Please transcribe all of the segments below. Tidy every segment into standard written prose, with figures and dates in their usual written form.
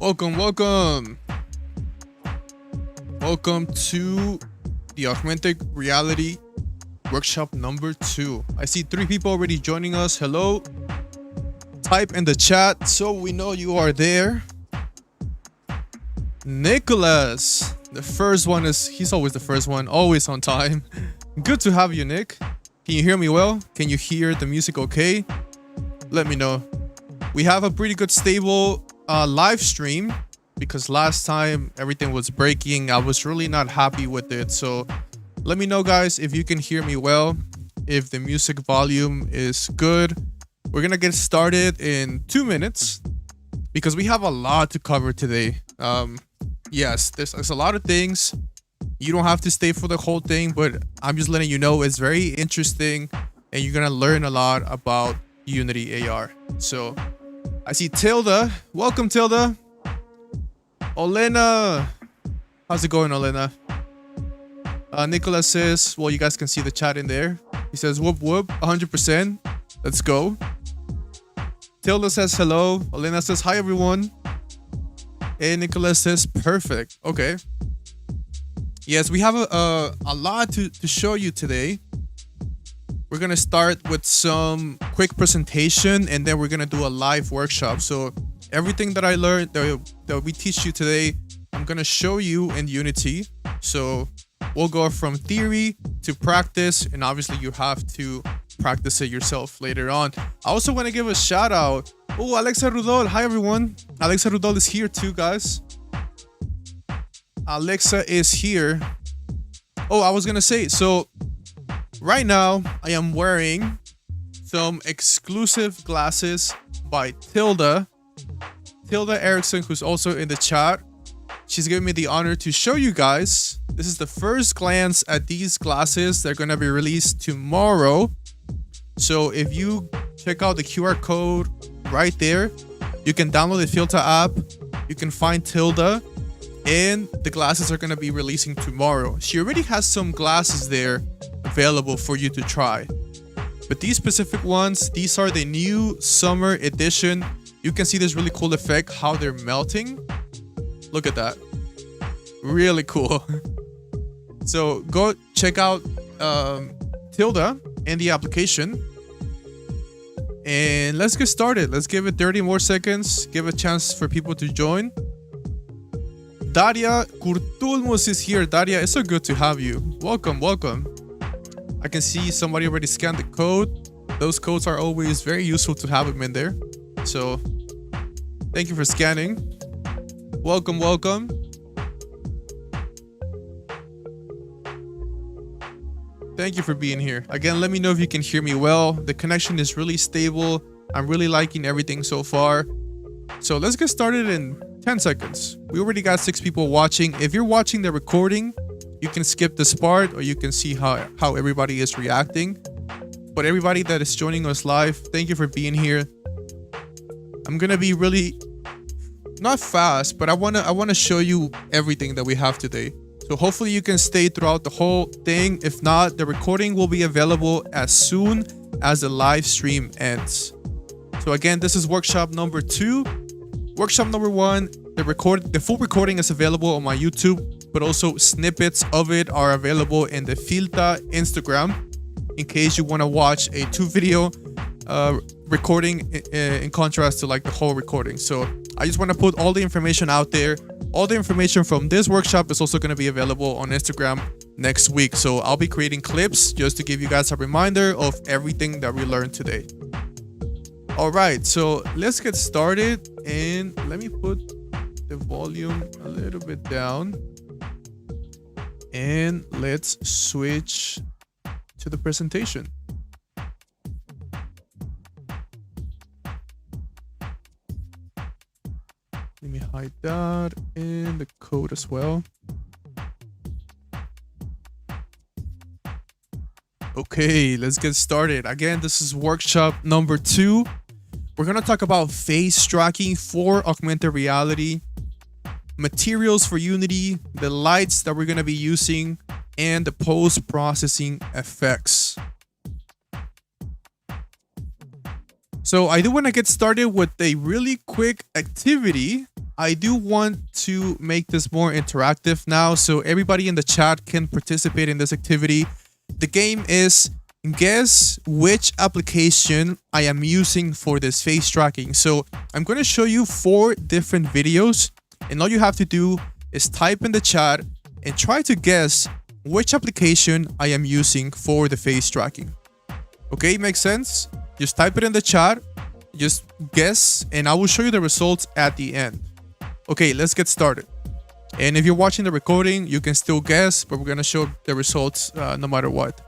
Welcome, welcome. Welcome to the Augmented Reality Workshop number 2. I see 3 people already joining us. Hello. Type in the chat so we know you are there. Nicholas. The first one he's always the first one, always on time. Good to have you, Nick. Can you hear me well? Can you hear the music okay? Let me know. We have a pretty good stable live stream because last time everything was breaking. I was really not happy with it. So let me know, guys, if you can hear me well, if the music volume is good. We're gonna get started in 2 minutes because we have a lot to cover today. Yes, there's a lot of things. You don't have to stay for the whole thing, but I'm just letting you know it's very interesting and you're gonna learn a lot about Unity AR. So I see Tilda. Welcome, Tilda. Olena. How's it going, Olena? Nicholas says, well, you guys can see the chat in there. He says, whoop, whoop, 100%. Let's go. Tilda says hello. Olena says, hi, everyone. And Nicholas says, perfect. Okay. Yes, we have a lot to show you today. We're going to start with some quick presentation and then we're going to do a live workshop. So everything that I learned that we teach you today, I'm going to show you in Unity. So we'll go from theory to practice, and obviously you have to practice it yourself later on. I also want to give a shout out. Oh, Alexa Rudol. Hi, everyone. Alexa Rudol is here too, guys. Alexa is here. Oh, I was going to say, so right now I am wearing some exclusive glasses by Tilda. Tilda Erickson, who's also in the chat. She's giving me the honor to show you guys. This is the first glance at these glasses. They're going to be released tomorrow. So if you check out the QR code right there, you can download the Filter app. You can find Tilda, and the glasses are going to be releasing tomorrow. She already has some glasses there available for you to try. But these specific ones, these are the new summer edition. You can see this really cool effect, how they're melting. Look at that. Really cool. So go check out Tilda and the application. And let's get started. Let's give it 30 more seconds. Give a chance for people to join. Daria Kurtulmus is here. Daria, it's so good to have you. Welcome, welcome. I can see somebody already scanned the code. Those codes are always very useful to have them in there. So thank you for scanning. Welcome, welcome. Thank you for being here. Again, let me know if you can hear me well. The connection is really stable. I'm really liking everything so far. So let's get started in 10 seconds. We already got 6 people watching. If you're watching the recording, you can skip this part or you can see how everybody is reacting. But everybody that is joining us live, thank you for being here. I'm gonna be really not fast, but I wanna show you everything that we have today. So hopefully you can stay throughout the whole thing. If not, the recording will be available as soon as the live stream ends. So again, this is workshop number 2. Workshop number 1, the full recording is available on my YouTube, but also snippets of it are available in the Filta Instagram in case you want to watch a 2-video recording in contrast to like the whole recording. So I just want to put all the information out there. All the information from this workshop is also going to be available on Instagram next week. So I'll be creating clips just to give you guys a reminder of everything that we learned today. All right, so let's get started, and let me put the volume a little bit down and let's switch to the presentation. Let me hide that and the code as well. Okay, let's get started. Again, this is workshop number 2. We're going to talk about face tracking for augmented reality, materials for Unity, the lights that we're going to be using, and the post-processing effects. So I do want to get started with a really quick activity. I do want to make this more interactive now, so everybody in the chat can participate in this activity. The game is guess which application I am using for this face tracking. So I'm going to show you 4 different videos, and all you have to do is type in the chat and try to guess which application I am using for the face tracking. Okay, makes sense? Just type it in the chat, just guess, and I will show you the results at the end. Okay, let's get started. And if you're watching the recording, you can still guess, but we're going to show the results no matter what.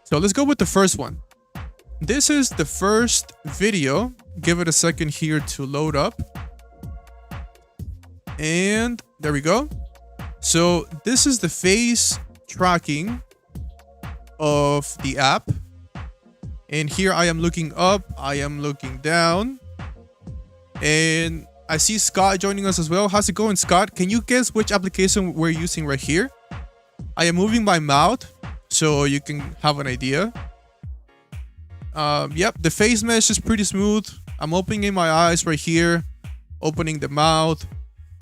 So let's go with the first one. This is the first video. Give it a second here to load up. And there we go. So this is the face tracking of the app. And here I am looking up, I am looking down. And I see Scott joining us as well. How's it going, Scott? Can you guess which application we're using right here? I am moving my mouth so you can have an idea. Yep, the face mesh is pretty smooth. I'm opening my eyes right here, opening the mouth.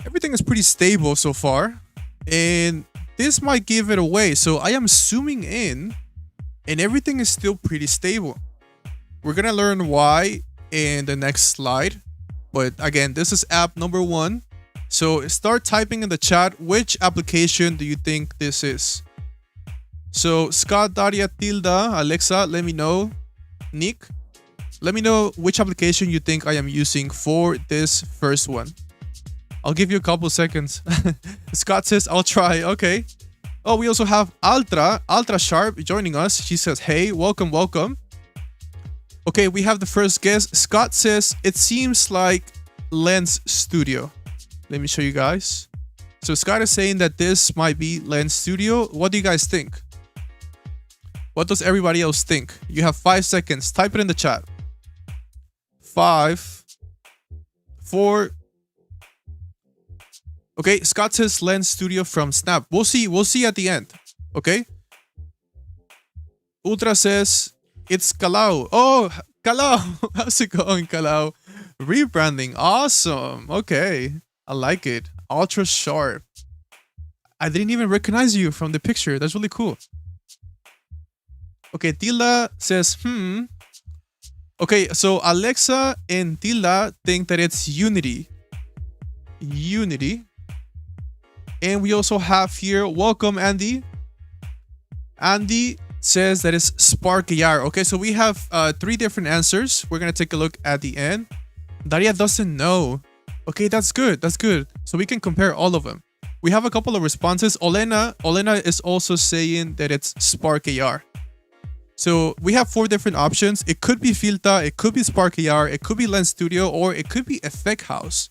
Everything is pretty stable so far. And this might give it away. So I am zooming in and everything is still pretty stable. We're gonna learn why in the next slide. But again, this is app number 1. So start typing in the chat, which application do you think this is? So Scott, Daria, Tilda, Alexa, let me know. Nick, let me know which application you think I am using for this first one. I'll give you a couple seconds. Scott says, I'll try. Okay. Oh, we also have Ultra Sharp joining us. She says, hey, welcome, welcome. Okay, we have the first guess. Scott says, it seems like Lens Studio. Let me show you guys. So Scott is saying that this might be Lens Studio. What do you guys think? What does everybody else think? You have 5 seconds. Type it in the chat. 5, 4. Okay, Scott says Lens Studio from Snap. We'll see at the end. Okay. Ultra says it's Kalau. Oh, Kalau. How's it going, Kalau? Rebranding. Awesome. Okay. I like it. Ultra Sharp. I didn't even recognize you from the picture. That's really cool. Okay, Tilda says, Okay, so Alexa and Tilda think that it's Unity. Unity. And we also have here, welcome, Andy. Andy says that it's Spark AR. Okay, so we have 3 different answers. We're going to take a look at the end. Daria doesn't know. Okay, that's good. That's good. So we can compare all of them. We have a couple of responses. Olena is also saying that it's Spark AR. So we have 4 different options. It could be Filta, it could be Spark AR, it could be Lens Studio, or it could be Effect House.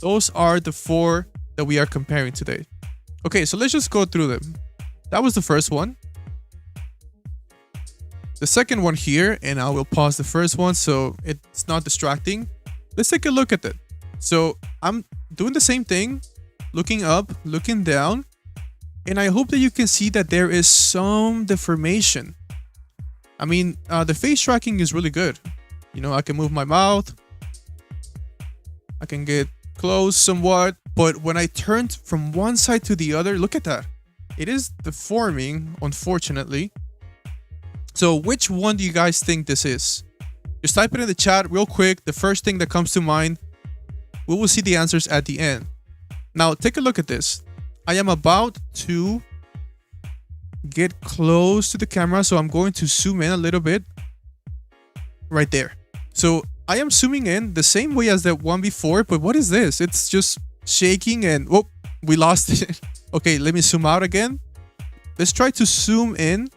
Those are the 4 that we are comparing today. Okay, so let's just go through them. That was the first one. The second one here, and I will pause the first one so it's not distracting. Let's take a look at it. So I'm doing the same thing, looking up, looking down, and I hope that you can see that there is some deformation. I mean, the face tracking is really good. You know, I can move my mouth. I can get close somewhat. But when I turned from one side to the other, look at that. It is deforming, unfortunately. So which one do you guys think this is? Just type it in the chat real quick. The first thing that comes to mind. We will see the answers at the end. Now, take a look at this. I am about to get close to the camera, so I'm going to zoom in a little bit right there. So I am zooming in the same way as the one before, but what is this? It's just shaking and whoop, we lost it. Okay, let me zoom out again. Let's try to zoom in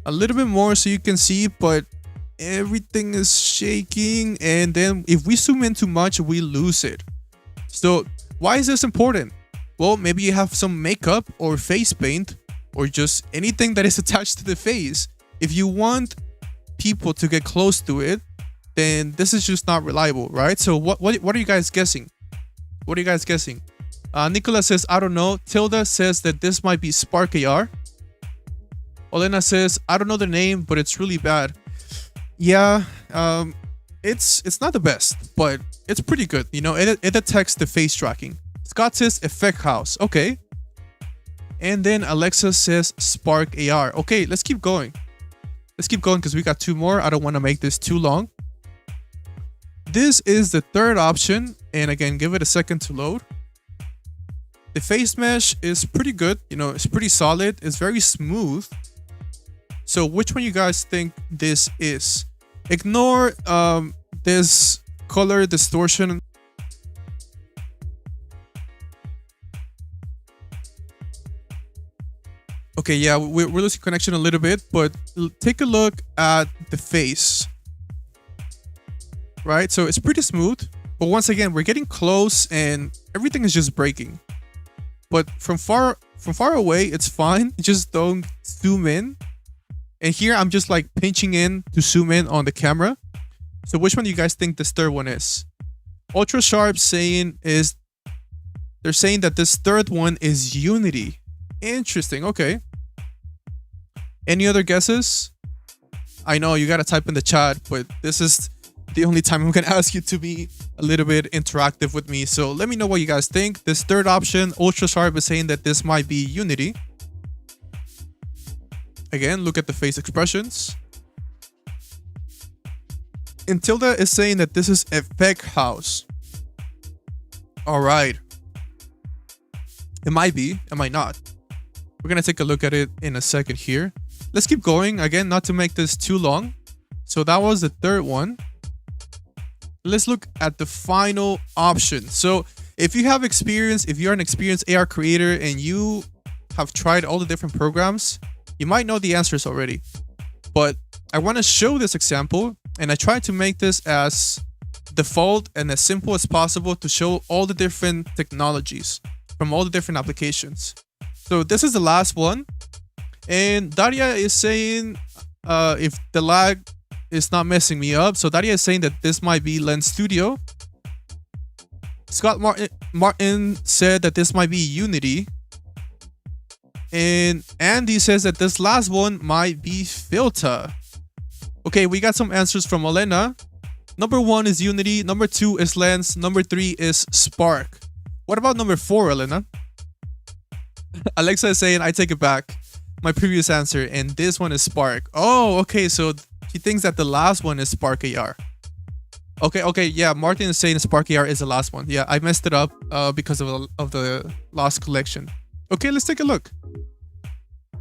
a little bit more so you can see, but everything is shaking, and then if we zoom in too much, we lose it. So why is this important? Well, maybe you have some makeup or face paint or just anything that is attached to the face. If you want people to get close to it, then this is just not reliable, right? So what are you guys guessing? What are you guys guessing? Nicola says, I don't know. Tilda says that this might be Spark AR. Olena says, I don't know the name, but it's really bad. Yeah, it's not the best, but it's pretty good. You know, it detects the face tracking. Scott says Effect House. Okay. And then Alexa says Spark AR. Okay, let's keep going. Let's keep going because we got 2 more. I don't want to make this too long. This is the third option. And again, give it a second to load. The face mesh is pretty good. You know, it's pretty solid. It's very smooth. So which one you guys think this is? Ignore this color distortion. Okay, yeah, we're losing connection a little bit, but take a look at the face. Right? So it's pretty smooth. But once again, we're getting close and everything is just breaking. But from far away, it's fine. Just don't zoom in. And here I'm just like pinching in to zoom in on the camera. So which one do you guys think this third one is? Ultra Sharp they're saying that this third one is Unity. Interesting. Okay. Any other guesses? I know you gotta type in the chat, but this is the only time I'm gonna ask you to be a little bit interactive with me. So let me know what you guys think. This third option, Ultra Sharp, is saying that this might be Unity. Again, look at the face expressions. And Tilda is saying that this is Effect House. All right. It might be, it might not. We're gonna take a look at it in a second here. Let's keep going. Again, not to make this too long. So that was the third one. Let's look at the final option. So if you have experience, if you're an experienced AR creator and you have tried all the different programs, you might know the answers already. But I want to show this example, and I tried to make this as default and as simple as possible to show all the different technologies from all the different applications. So this is the last one. And Daria is saying if the lag is not messing me up. So Daria is saying that this might be Lens Studio. Scott Martin said that this might be Unity. And Andy says that this last one might be Filta. Okay, we got some answers from Elena. Number 1 is Unity. Number 2 is Lens. Number 3 is Spark. What about number 4, Elena? Alexa is saying, I take it back. My previous answer, and this one is Spark. Oh, okay, so she thinks that the last one is Spark AR. Okay, yeah, Martin is saying Spark AR is the last one. Yeah, I messed it up because of the Lost Collection. Okay, let's take a look.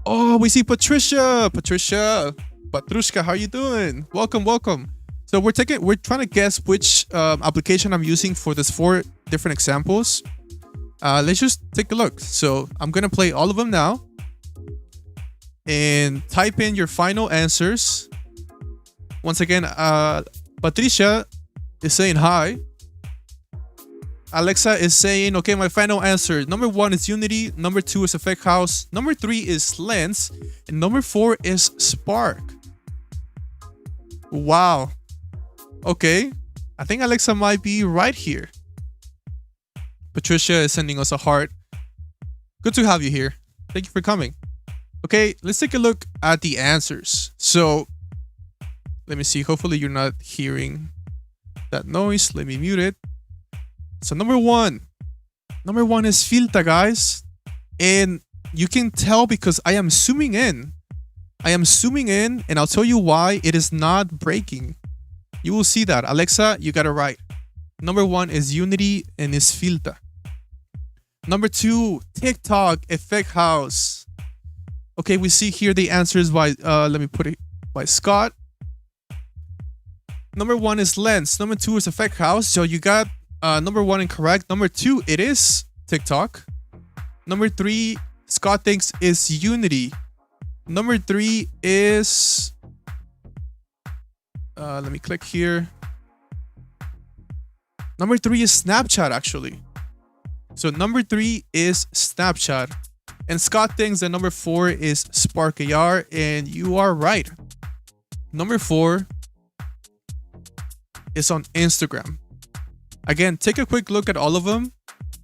Oh, we see Patricia. Patrushka, how you doing? Welcome. So we're trying to guess which application I'm using for this 4 different examples. Let's just take a look. So I'm gonna play all of them now. And type in your final answers. Once again, Patricia is saying hi. Alexa is saying, okay, my final answer. Number 1 is Unity. Number 2 is Effect House. Number 3 is Lens. And number 4 is Spark. Wow. Okay. I think Alexa might be right here. Patricia is sending us a heart. Good to have you here. Thank you for coming. Okay, let's take a look at the answers. So, let me see. Hopefully you're not hearing that noise. Let me mute it. So number 1 is Filta, guys. And you can tell because I am zooming in. And I'll tell you why it is not breaking. You will see that. Alexa, you got it right. Number 1 is Unity and is Filta. Number 2, TikTok, Effect House. Okay, we see here the answers by, let me put it by Scott. Number 1 is Lens. Number 2 is Effect House. So you got number 1 incorrect. Number 2, it is TikTok. Number 3, Scott thinks is Unity. Number 3 is, let me click here. Number 3 is Snapchat, actually. So number 3 is Snapchat. And Scott thinks that number 4 is Spark AR, and you are right. Number 4 is on Instagram. Again, take a quick look at all of them.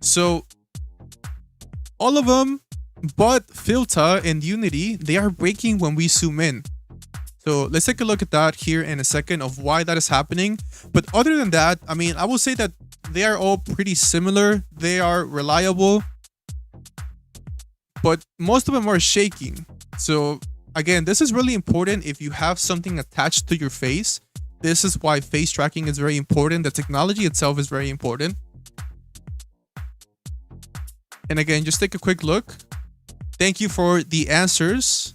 So all of them, but Filta and Unity, they are breaking when we zoom in. So let's take a look at that here in a second of why that is happening. But other than that, I mean, I will say that they are all pretty similar. They are reliable, but most of them are shaking. So again, this is really important if you have something attached to your face. This is why face tracking is very important. The technology itself is very important. And again, just take a quick look. Thank you for the answers.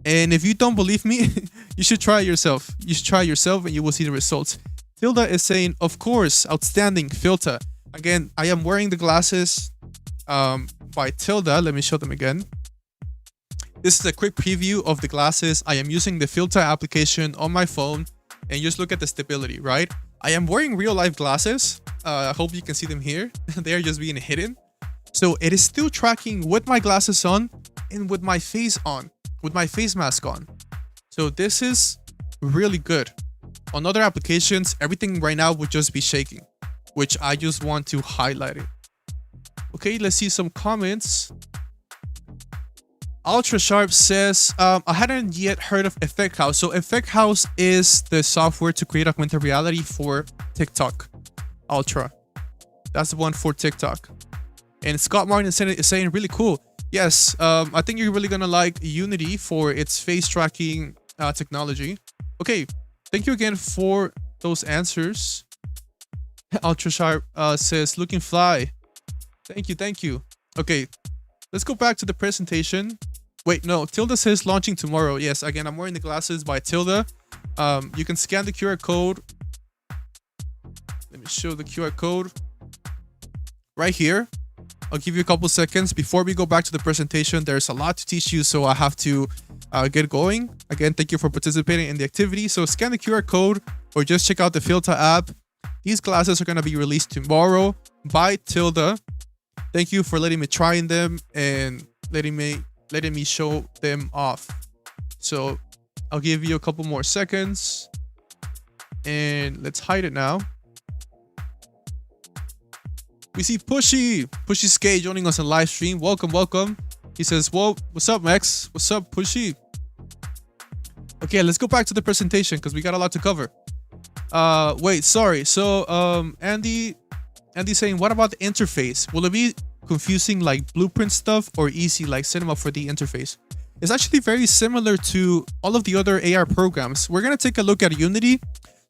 And if you don't believe me, you should try it yourself. You should try it yourself and you will see the results. Tilda is saying, of course, outstanding, Filta. Again, I am wearing the glasses by Tilda. Let me show them again. This is a quick preview of the glasses. I am using the Filta application on my phone, and just look at the stability, right? I am wearing real life glasses. I hope you can see them here. They are just being hidden. So it is still tracking with my glasses on and with my face on, with my face mask on. So this is really good. On other applications, everything right now would just be shaking, which I just want to highlight it. Okay, let's see some comments. Ultra Sharp says, I hadn't yet heard of Effect House. So Effect House is the software to create augmented reality for TikTok. Ultra. That's the one for TikTok. And Scott Martin is saying really cool. Yes, I think you're really gonna like Unity for its face tracking technology. Okay, thank you again for those answers. Ultra Sharp says, looking fly. Thank you. Okay, let's go back to the presentation. Wait, no, Tilda says launching tomorrow. Yes, again, I'm wearing the glasses by Tilda. You can scan the QR code. Let me show the QR code right here. I'll give you a couple seconds before we go back to the presentation. There's a lot to teach you, so I have to get going. Again, thank you for participating in the activity. So scan the QR code or just check out the Filta app. These glasses are going to be released tomorrow by Tilda. Thank you for letting me try in them and letting me show them off. So I'll give you a couple more seconds and let's hide it now. We see Pushy Skate joining us on live stream. Welcome. He says, well, what's up, Max? What's up, Pushy? Okay, let's go back to the presentation because we got a lot to cover. Wait, sorry. So Andy's saying, what about the interface? Will it be confusing like Blueprint stuff or easy like Cinema 4D interface? It's actually very similar to all of the other AR programs. We're going to take a look at Unity.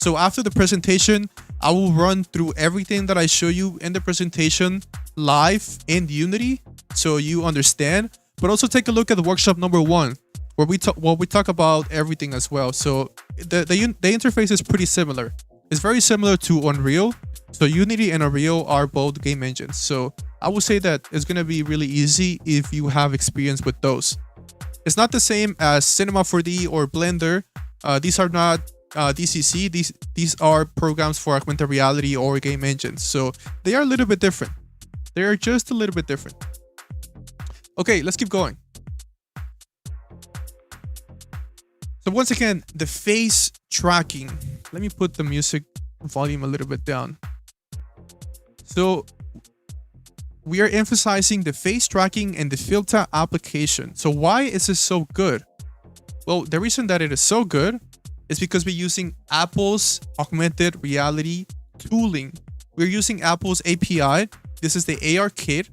So after the presentation, I will run through everything that I show you in the presentation live in Unity so you understand, but also take a look at the workshop number 1 where we talk about everything as well. So the interface is pretty similar. It's very similar to Unreal. So Unity and Unreal are both game engines. So I would say that it's going to be really easy if you have experience with those. It's not the same as Cinema 4D or Blender. These are not DCC. These are programs for augmented reality or game engines. So they are a little bit different. They are just a little bit different. Okay, let's keep going. So once again, the face tracking. Let me put the music volume a little bit down. So we are emphasizing the face tracking and the Filta application. So why is this so good? Well, the reason that it is so good is because we're using Apple's augmented reality tooling. We're using Apple's API. This is the AR kit.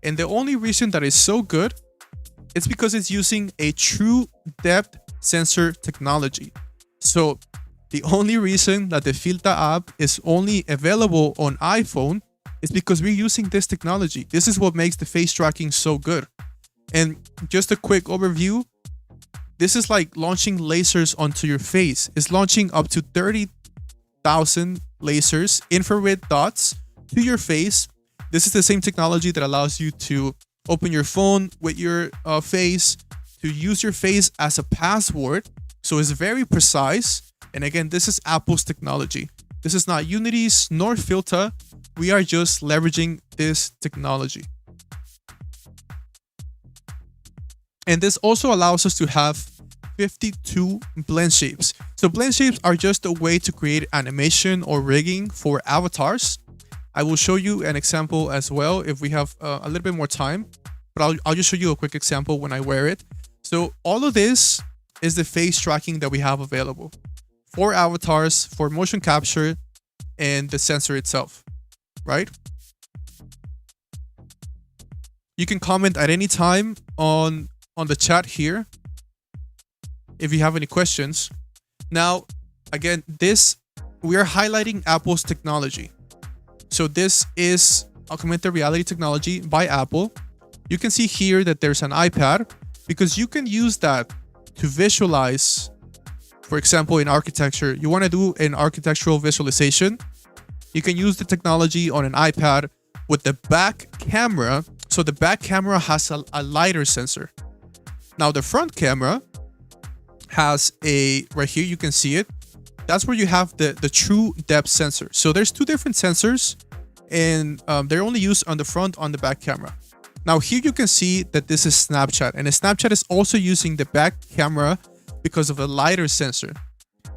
And the only reason that it's so good is because it's using a true depth sensor technology. So the only reason that the Filta app is only available on iPhone is because we're using this technology. This is what makes the face tracking so good. And just a quick overview. This is like launching lasers onto your face. It's launching up to 30,000 lasers, infrared dots to your face. This is the same technology that allows you to open your phone with your face, to use your face as a password. So it's very precise. And again, this is Apple's technology. This is not Unity's nor Filta. We are just leveraging this technology. And this also allows us to have 52 blend shapes. So blend shapes are just a way to create animation or rigging for avatars. I will show you an example as well if we have a little bit more time, but I'll just show you a quick example when I wear it. So all of this is the face tracking that we have available for avatars, for motion capture, and the sensor itself, right? You can comment at any time on the chat here if you have any questions. Now, again, we are highlighting Apple's technology. So this is augmented reality technology by Apple. You can see here that there's an iPad because you can use that to visualize. For example, in architecture, you want to do an architectural visualization. You can use the technology on an iPad with the back camera. So the back camera has a LiDAR sensor. Now the front camera has right here, you can see it. That's where you have the true depth sensor. So there's two different sensors, and they're only used on the front, on the back camera. Now here you can see that this is Snapchat, and Snapchat is also using the back camera because of the LiDAR sensor.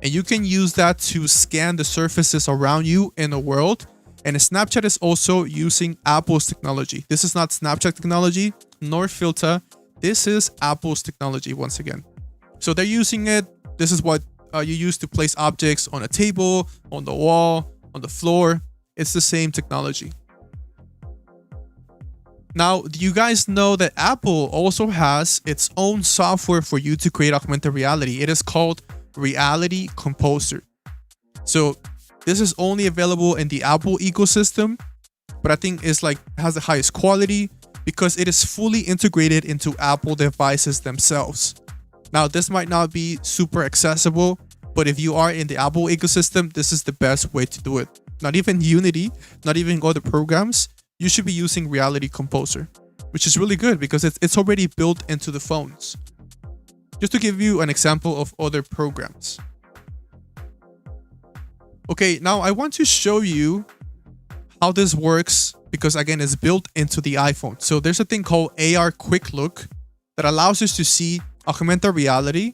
And you can use that to scan the surfaces around you in the world. And Snapchat is also using Apple's technology. This is not Snapchat technology, nor Filter. This is Apple's technology once again. So they're using it. This is what you use to place objects on a table, on the wall, on the floor. It's the same technology. Now, do you guys know that Apple also has its own software for you to create augmented reality? It is called Reality Composer. So this is only available in the Apple ecosystem, but I think it's has the highest quality because it is fully integrated into Apple devices themselves. Now, this might not be super accessible, but if you are in the Apple ecosystem, this is the best way to do it. Not even Unity, not even other programs. You should be using Reality Composer, which is really good because it's already built into the phones. Just to give you an example of other programs. Okay, now I want to show you how this works because again, it's built into the iPhone. So there's a thing called AR Quick Look that allows us to see augmented reality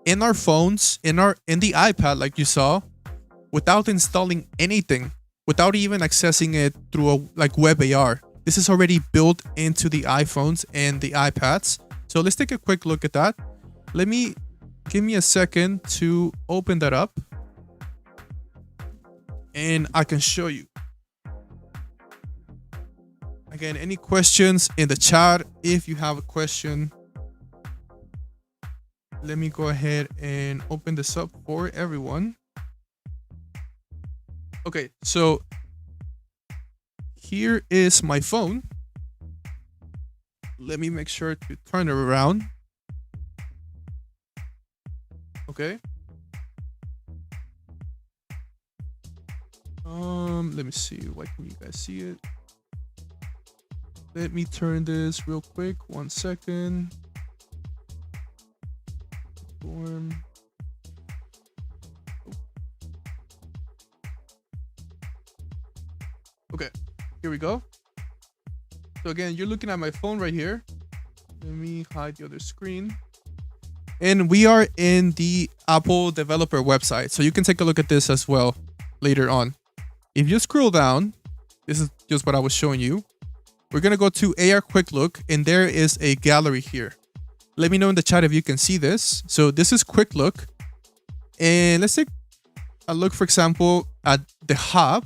in our phones, in the iPad like you saw, without installing anything, without even accessing it through web AR. This is already built into the iPhones and the iPads. So let's take a quick look at that. Give me a second to open that up and I can show you. Again, any questions in the chat? If you have a question, let me go ahead and open this up for everyone. Okay, so here is my phone. Let me make sure to turn it around. Okay. Let me see. Why can you guys see it? Let me turn this real quick. 1 second. Form. Okay, here we go. So again, you're looking at my phone right here. Let me hide the other screen. And we are in the Apple developer website. So you can take a look at this as well later on. If you scroll down, this is just what I was showing you. We're going to go to AR Quick Look and there is a gallery here. Let me know in the chat if you can see this. So this is Quick Look. And let's take a look, for example, at the hub.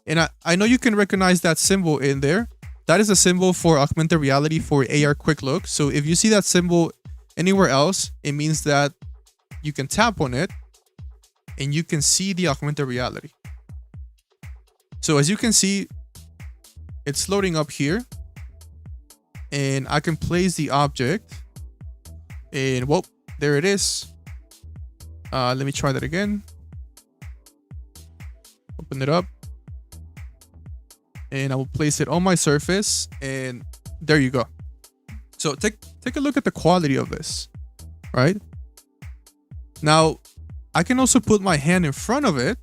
And I know you can recognize that symbol in there. That is a symbol for augmented reality for AR Quick Look. So if you see that symbol anywhere else, it means that you can tap on it and you can see the augmented reality. So as you can see, it's loading up here and I can place the object and whoop, there it is. Let me try that again. Open it up. And I will place it on my surface and there you go. So take a look at the quality of this, right? Now, I can also put my hand in front of it.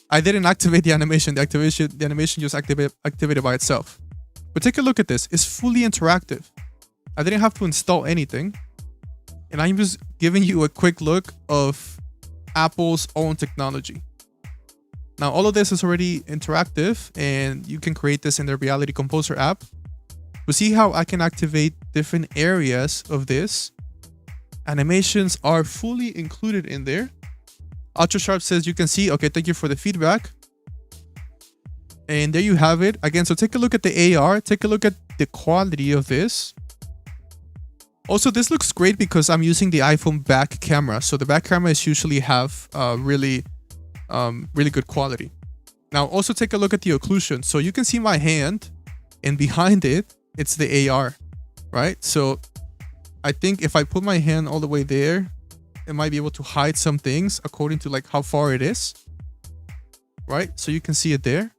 I didn't activate the animation. The animation just activated by itself. But take a look at this. It's fully interactive. I didn't have to install anything. And I'm just giving you a quick look of Apple's own technology. Now, all of this is already interactive and you can create this in the Reality Composer app. But see how I can activate different areas of this? Animations are fully included in there. Ultra Sharp says you can see. Okay, thank you for the feedback. And there you have it. Again, so take a look at the AR. Take a look at the quality of this. Also, this looks great because I'm using the iPhone back camera. So the back cameras usually have really good quality. Now, also take a look at the occlusion. So you can see my hand, and behind it, it's the AR, right? So I think if I put my hand all the way there, it might be able to hide some things according to like how far it is, right? So you can see it there.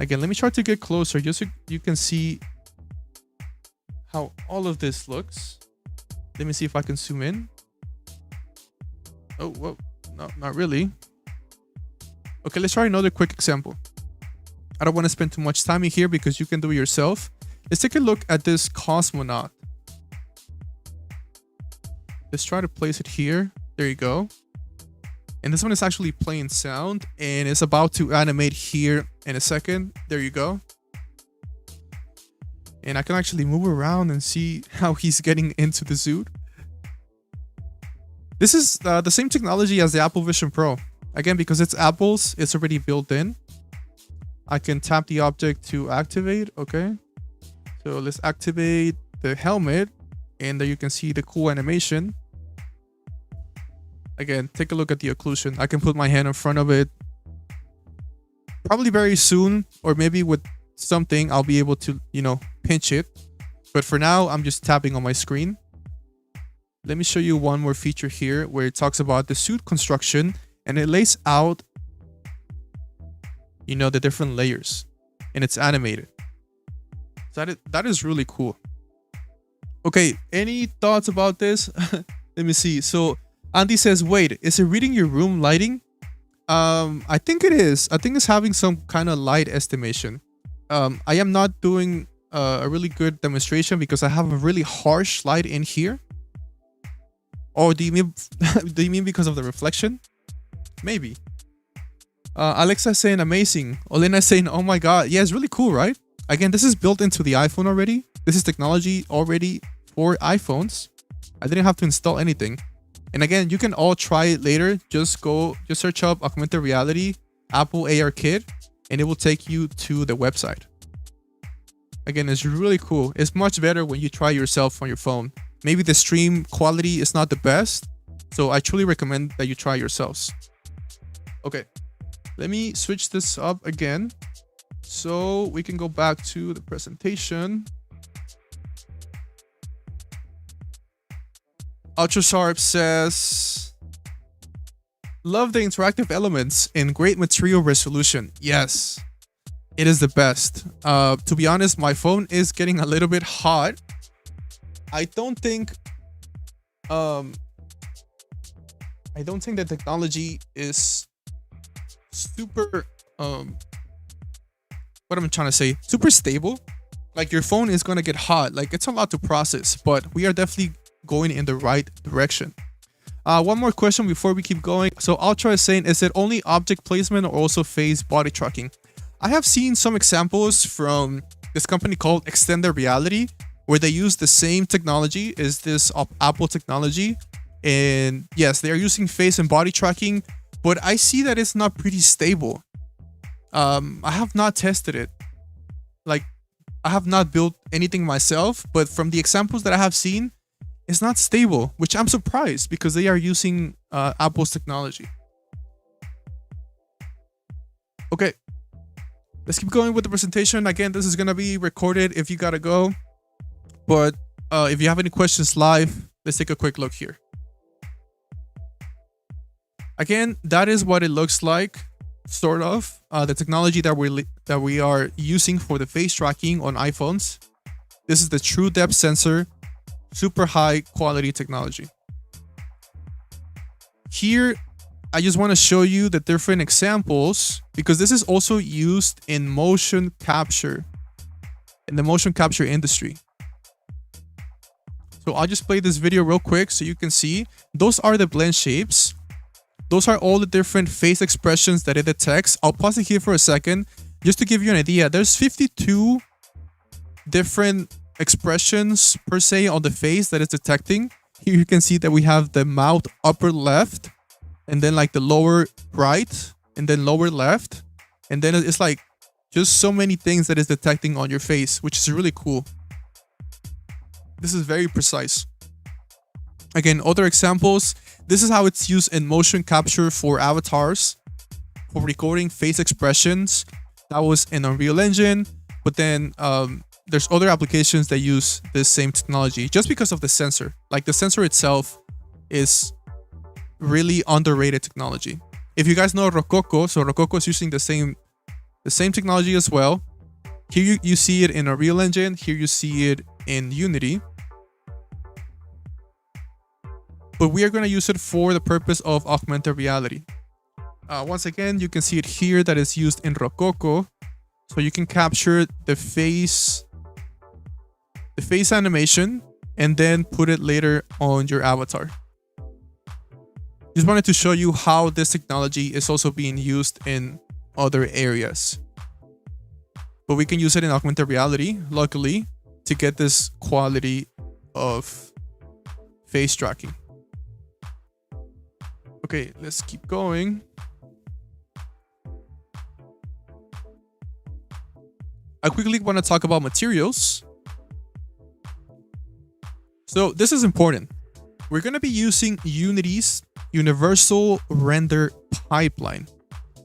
Again, let me try to get closer just so you can see how all of this looks. Let me see if I can zoom in. Oh, whoa, no, not really. Okay, let's try another quick example. I don't want to spend too much time in here because you can do it yourself. Let's take a look at this cosmonaut. Let's try to place it here. There you go. And this one is actually playing sound and it's about to animate here in a second. There you go. And I can actually move around and see how he's getting into the suit. This is the same technology as the Apple Vision Pro. Again, because it's Apple's, it's already built in. I can tap the object to activate. Okay. So let's activate the helmet. And there you can see the cool animation. Again, take a look at the occlusion. I can put my hand in front of it. Probably very soon, or maybe with something, I'll be able to, you know, pinch it. But for now, I'm just tapping on my screen. Let me show you one more feature here where it talks about the suit construction and it lays out, you know, the different layers and it's animated. So that is really cool. Okay, any thoughts about this? Let me see. So Andy says, wait, is it reading your room lighting? I think it is. I think it's having some kind of light estimation. I am not doing a really good demonstration because I have a really harsh light in here. Or do you mean because of the reflection? Maybe. Alexa saying amazing. Olena saying, oh my god. Yeah, it's really cool, right? Again, this is built into the iPhone already. This is technology already for iPhones. I didn't have to install anything. And again, you can all try it later. Just search up augmented reality Apple AR Kit and it will take you to the website. Again, it's really cool. It's much better when you try yourself on your phone. Maybe the stream quality is not the best, so I truly recommend that you try yourselves. Okay, let me switch this up again so we can go back to the presentation. Ultra Sharp says, love the interactive elements and great material resolution. Yes, it is the best. To be honest, my phone is getting a little bit hot. I don't think the technology is super what I'm trying to say, super stable. Like your phone is gonna get hot. Like it's a lot to process, but we are definitely going in the right direction. One more question before we keep going. So Ultra is saying, is it only object placement or also phase body tracking? I have seen some examples from this company called Extended Reality, where they use the same technology as this Apple technology. And yes, they are using face and body tracking, but I see that it's not pretty stable. I have not tested it. Like, I have not built anything myself, but from the examples that I have seen, it's not stable, which I'm surprised because they are using Apple's technology. Okay, let's keep going with the presentation. Again, this is going to be recorded if you got to go. But if you have any questions live, let's take a quick look here. Again, that is what it looks like, sort of. The technology that we are using for the face tracking on iPhones. This is the True Depth sensor, super high quality technology. Here, I just want to show you the different examples because this is also used in motion capture, in the motion capture industry. So I'll just play this video real quick so you can see. Those are the blend shapes. Those are all the different face expressions that it detects. I'll pause it here for a second just to give you an idea. There's 52 different expressions per se on the face that it's detecting. Here you can see that we have the mouth upper left. and then like the lower right, and then lower left, and then it's like just so many things that is detecting on your face, which is really cool. This is very precise. Again, other examples. This is how it's used in motion capture for avatars, for recording face expressions. That was in Unreal Engine, but then there's other applications that use this same technology just because of the sensor. Like the sensor itself is really underrated technology. If you guys know Rococo, so Rococo is using the same technology as well. Here you see it in Unreal Engine. Here you see it in Unity. But we are going to use it for the purpose of augmented reality. Once again, you can see it here that is used in Rococo. So you can capture the face animation and then put it later on your avatar. Just wanted to show you how this technology is also being used in other areas. But we can use it in augmented reality, luckily, to get this quality of face tracking. Okay, let's keep going. I quickly want to talk about materials. So this is important. We're going to be using Unity's Universal Render Pipeline.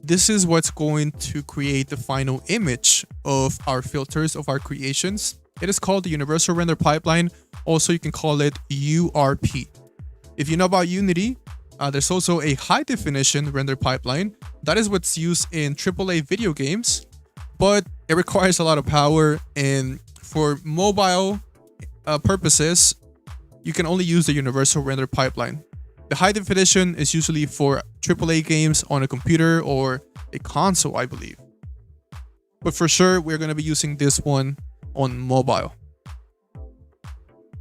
This is what's going to create the final image of our filters, of our creations. It is called the Universal Render Pipeline. Also, you can call it URP. If you know about Unity, there's also a high definition render pipeline. That is what's used in AAA video games, but it requires a lot of power, and for mobile purposes, you can only use the Universal Render Pipeline. The high definition is usually for AAA games on a computer or a console, I believe. But for sure, we're going to be using this one on mobile.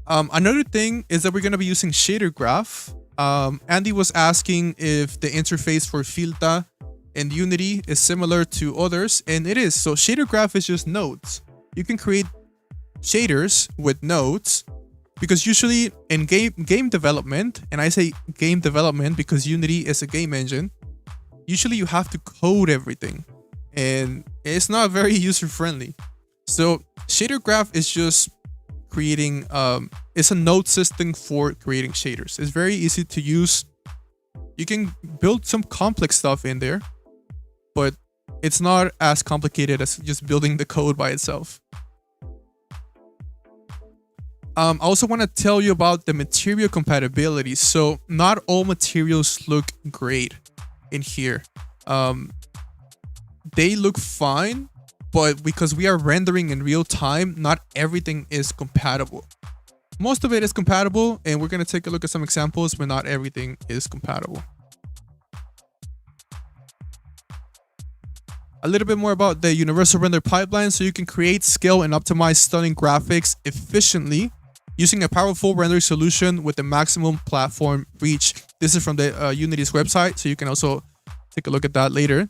Another thing is that we're going to be using Shader Graph. Andy was asking if the interface for Filta and Unity is similar to others, and it is. So Shader Graph is just nodes. You can create shaders with nodes, because usually in game development, and I say game development because Unity is a game engine, usually you have to code everything, and it's not very user-friendly. So Shader Graph is just creating, it's a node system for creating shaders. It's very easy to use. You can build some complex stuff in there, but it's not as complicated as just building the code by itself. I also want to tell you about the material compatibility. So not all materials look great in here. They look fine, but because we are rendering in real time, not everything is compatible. Most of it is compatible, and we're going to take a look at some examples where not everything is compatible. A little bit more about the Universal Render Pipeline. So you can create, scale, and optimize stunning graphics efficiently using a powerful rendering solution with the maximum platform reach. This is from the Unity's website, so you can also take a look at that later.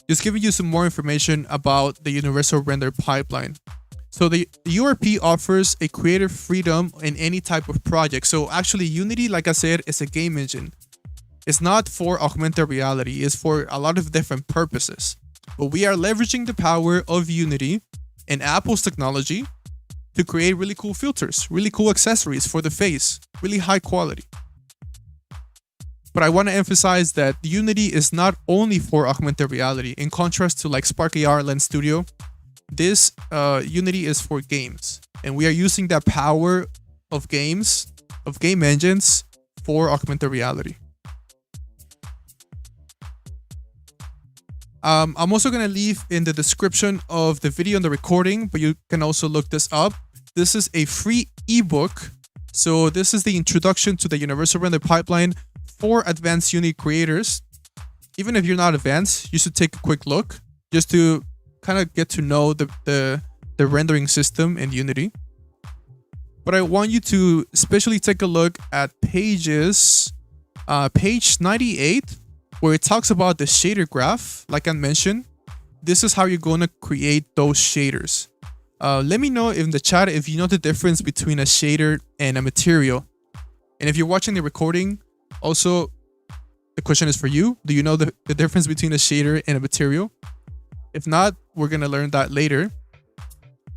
Just giving you some more information about the Universal Render Pipeline. So the URP offers a creative freedom in any type of project. So actually Unity, like I said, is a game engine. It's not for augmented reality. It's for a lot of different purposes. But we are leveraging the power of Unity and Apple's technology to create really cool filters, really cool accessories for the face, really high quality. But I want to emphasize that Unity is not only for augmented reality. In contrast to like Spark AR, Lens Studio, this Unity is for games. And we are using that power of games, of game engines, for augmented reality. I'm also going to leave in the description of the video and the recording, but you can also look this up. This is a free ebook. So this is the introduction to the Universal Render Pipeline for advanced Unity creators. Even if you're not advanced, you should take a quick look just to kind of get to know the rendering system in Unity. But I want you to especially take a look at page 98, where it talks about the shader graph. Like I mentioned, this is how you're going to create those shaders. Let me know in the chat if you know the difference between a shader and a material. And if you're watching the recording, also the question is for you. Do you know the difference between a shader and a material? If not, we're going to learn that later.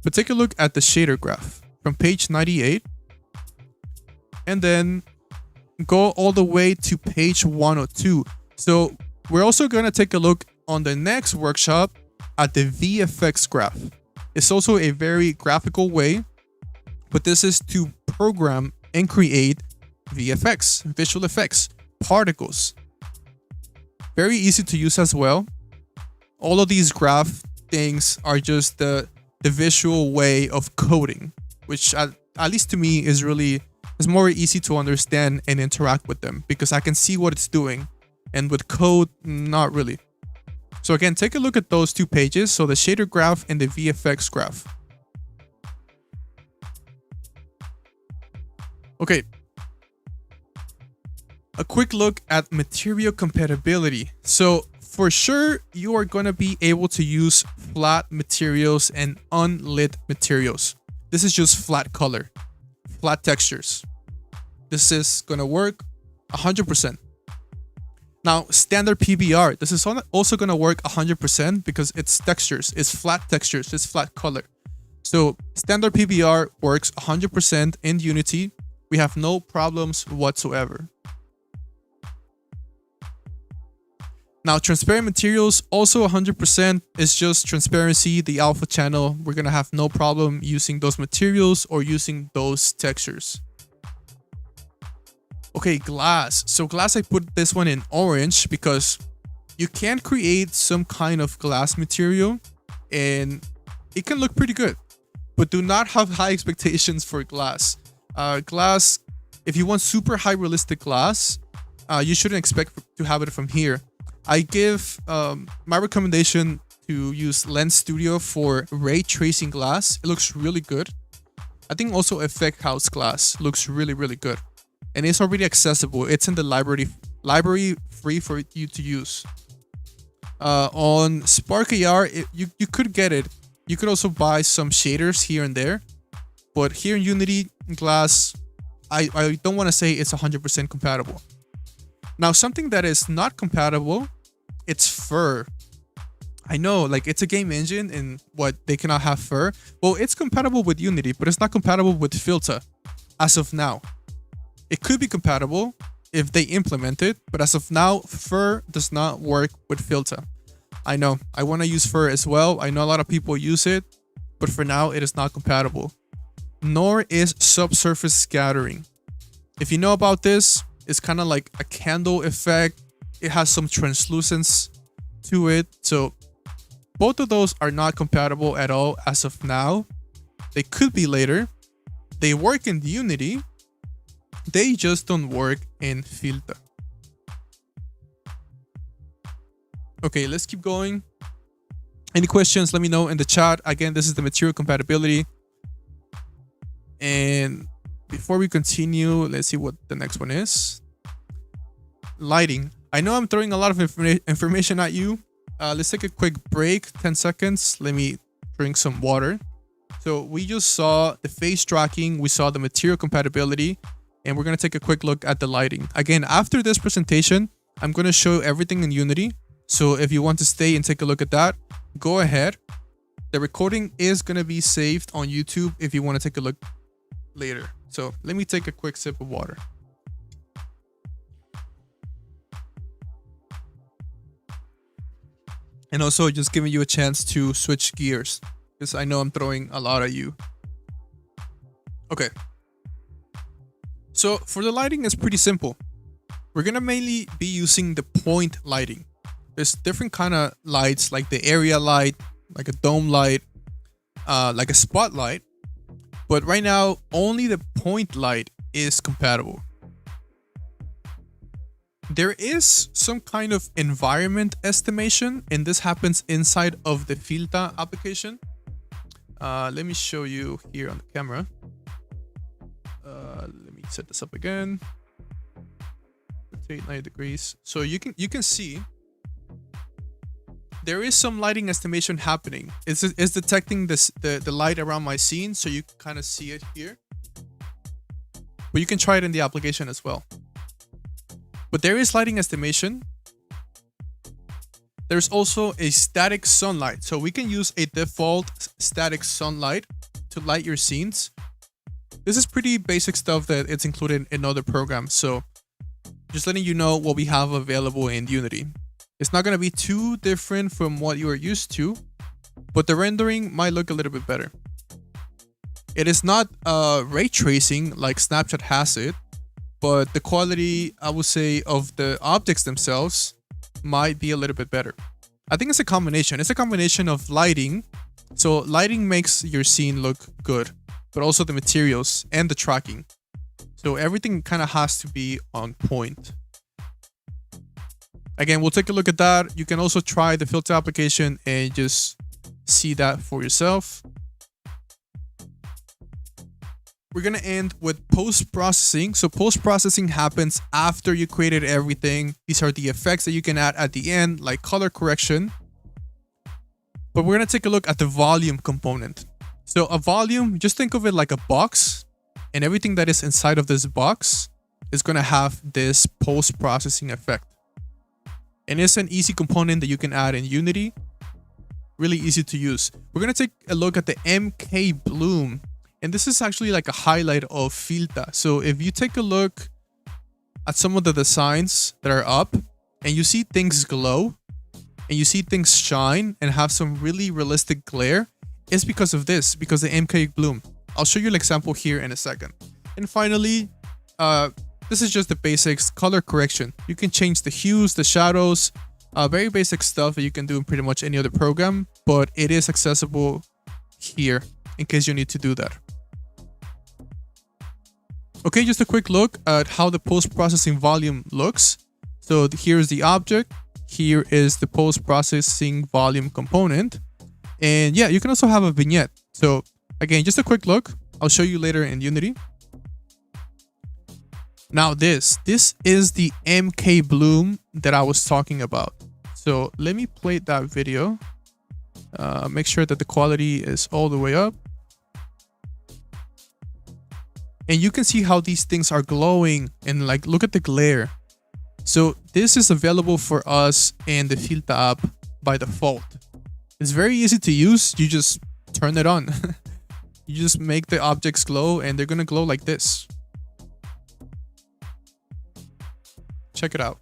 But take a look at the shader graph from page 98. And then go all the way to page 102. So we're also going to take a look on the next workshop at the VFX graph. It's also a very graphical way, but this is to program and create VFX, visual effects, particles. Very easy to use as well. All of these graph things are just the visual way of coding, which at least to me is more easy to understand and interact with them because I can see what it's doing. And with code, not really. So again, take a look at those two pages. So the shader graph and the VFX graph. Okay. A quick look at material compatibility. So for sure, you are going to be able to use flat materials and unlit materials. This is just flat color, flat textures. This is going to work 100%. Now, standard PBR, this is also going to work 100% because it's textures, it's flat textures, it's flat color. So standard PBR works 100% in Unity. We have no problems whatsoever. Now, transparent materials, also 100% is just transparency, the alpha channel. We're going to have no problem using those materials or using those textures. Okay, glass. So glass, I put this one in orange because you can create some kind of glass material and it can look pretty good. But do not have high expectations for glass. Glass, if you want super high realistic glass, you shouldn't expect to have it from here. I give my recommendation to use Lens Studio for ray tracing glass. It looks really good. I think also Effect House glass looks really, really good. And it's already accessible. It's in the library free for you to use. On Spark AR, you could get it. You could also buy some shaders here and there. But here in Unity Glass, I don't want to say it's 100% compatible. Now, something that is not compatible, it's fur. I know, like, it's a game engine and what, they cannot have fur. Well, it's compatible with Unity, but it's not compatible with Filta as of now. It could be compatible if they implement it, but as of now, fur does not work with Filta. I know, I want to use fur as well. I know a lot of people use it, but for now, it is not compatible. Nor is subsurface scattering. If you know about this, it's kind of like a candle effect. It has some translucence to it. So both of those are not compatible at all as of now. They could be later. They work in Unity. They just don't work in Filta. Okay, let's keep going. Any questions, let me know in the chat. Again, this is the material compatibility. And before we continue, let's see what the next one is. Lighting. I know I'm throwing a lot of information at you. Let's take a quick break, 10 seconds. Let me drink some water. So we just saw the face tracking. We saw the material compatibility. And we're going to take a quick look at the lighting. Again, after this presentation, I'm going to show everything in Unity. So if you want to stay and take a look at that, go ahead. The recording is going to be saved on YouTube if you want to take a look later. So let me take a quick sip of water. And also just giving you a chance to switch gears because I know I'm throwing a lot at you. Okay. So for the lighting, it's pretty simple. We're going to mainly be using the point lighting. There's different kind of lights like the area light, like a dome light, like a spotlight. But right now, only the point light is compatible. There is some kind of environment estimation, and this happens inside of the Filta application. Let me show you here on the camera. Let me set this up again. Rotate 90 degrees. So you can see there is some lighting estimation happening. It's detecting the light around my scene, so you can kind of see it here. But you can try it in the application as well. But there is lighting estimation. There's also a static sunlight. So we can use a default static sunlight to light your scenes. This is pretty basic stuff that it's included in other programs. So just letting you know what we have available in Unity. It's not going to be too different from what you are used to, but the rendering might look a little bit better. It is not ray tracing like Snapchat has it, but the quality, I would say, of the objects themselves might be a little bit better. I think it's a combination. It's a combination of lighting. So lighting makes your scene look good, but also the materials and the tracking. So everything kind of has to be on point. Again, we'll take a look at that. You can also try the filter application and just see that for yourself. We're going to end with post-processing. So post-processing happens after you created everything. These are the effects that you can add at the end, like color correction. But we're going to take a look at the volume component. So a volume, just think of it like a box, and everything that is inside of this box is going to have this post-processing effect. And it's an easy component that you can add in Unity. Really easy to use. We're going to take a look at the MK Bloom. And this is actually like a highlight of Filta. So if you take a look at some of the designs that are up and you see things glow and you see things shine and have some really realistic glare, it's because of this, because the MK Bloom. I'll show you an example here in a second. And finally, this is just the basics, color correction. You can change the hues, the shadows, very basic stuff that you can do in pretty much any other program, but it is accessible here in case you need to do that. Okay, just a quick look at how the post-processing volume looks. So here's the object. Here is the post-processing volume component. And yeah, you can also have a vignette. So again, just a quick look. I'll show you later in Unity. Now this is the MK Bloom that I was talking about. So let me play that video. Make sure that the quality is all the way up. And you can see how these things are glowing and like, look at the glare. So this is available for us in the Filta app by default. It's very easy to use. You just turn it on. You just make the objects glow and they're going to glow like this. Check it out.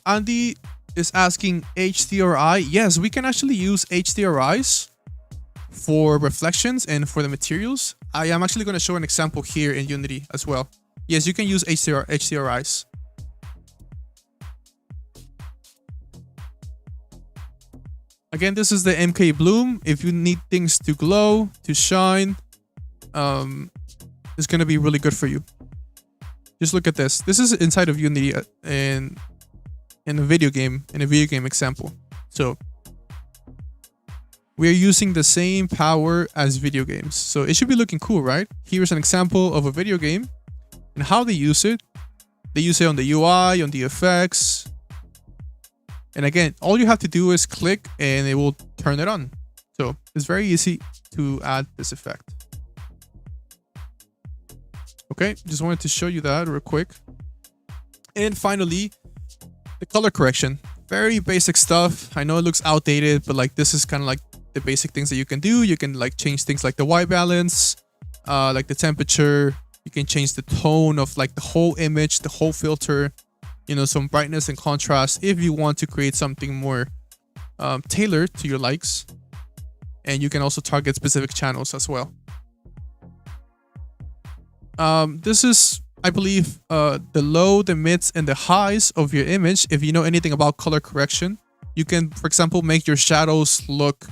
Andy is asking HDRI. Yes, we can actually use HDRIs for reflections and for the materials. I am actually going to show an example here in Unity as well. Yes, you can use HDRIs. Again, this is the MK Bloom. If you need things to glow, to shine, it's going to be really good for you. Just look at this. This is inside of Unity in a video game example. So we are using the same power as video games. So it should be looking cool, right? Here's an example of a video game and how they use it. They use it on the UI, on the effects. And again, all you have to do is click and it will turn it on. So it's very easy to add this effect. Okay, just wanted to show you that real quick. And finally, the color correction. Very basic stuff. I know it looks outdated, but like this is kind of like the basic things that you can do. You can like change things like the white balance, like the temperature. You can change the tone of like the whole image, the whole filter, you know, some brightness and contrast if you want to create something more tailored to your likes. And you can also target specific channels as well. This is, I believe, the low, the mids, and the highs of your image. If you know anything about color correction, you can, for example, make your shadows look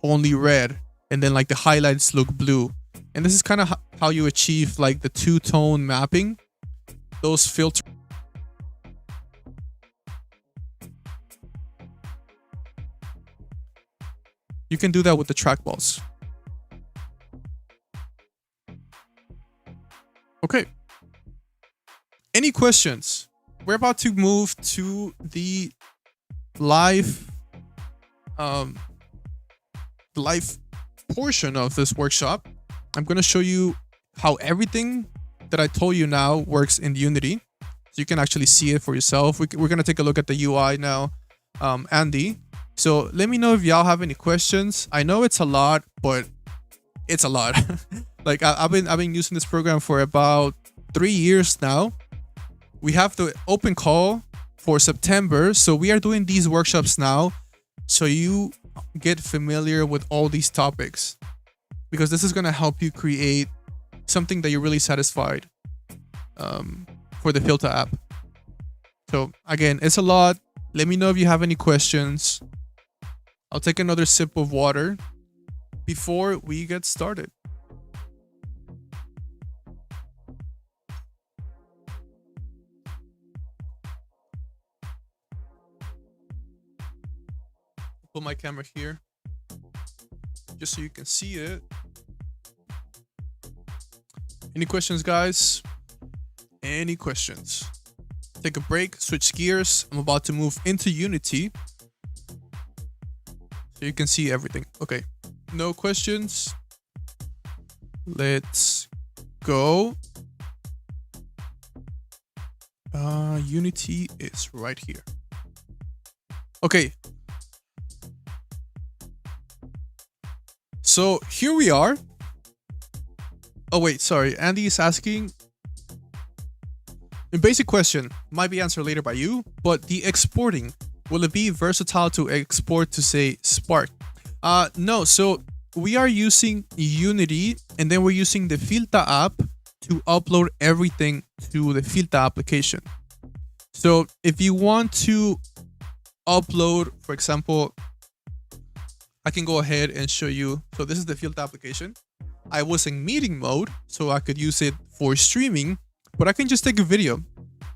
only red and then like the highlights look blue. And this is kind of how you achieve like the two-tone mapping. Those filters. You can do that with the trackballs. Okay. Any questions? We're about to move to the live portion of this workshop. I'm going to show you how everything that I told you now works in Unity. So you can actually see it for yourself. We're going to take a look at the UI now, Andy. So let me know if y'all have any questions. I know it's a lot, but it's a lot. Like I've been using this program for about 3 years now. We have the open call for September. So we are doing these workshops now so you get familiar with all these topics, because this is going to help you create something that you're really satisfied for the Filta app. So again, it's a lot. Let me know if you have any questions. I'll take another sip of water before we get started. Put my camera here just so you can see it. Any questions, guys? Any questions? Take a break, switch gears. I'm about to move into Unity so you can see everything. Okay, no questions. Let's go. Unity is right here. Okay. So here we are. Oh wait, sorry. Andy is asking a basic question, might be answered later by you, but the exporting, will it be versatile to export to say Spark? No, so we are using Unity and then we're using the Filta app to upload everything to the Filta application. So if you want to upload, for example, I can go ahead and show you. So this is the Filta application. I was in meeting mode, so I could use it for streaming, but I can just take a video.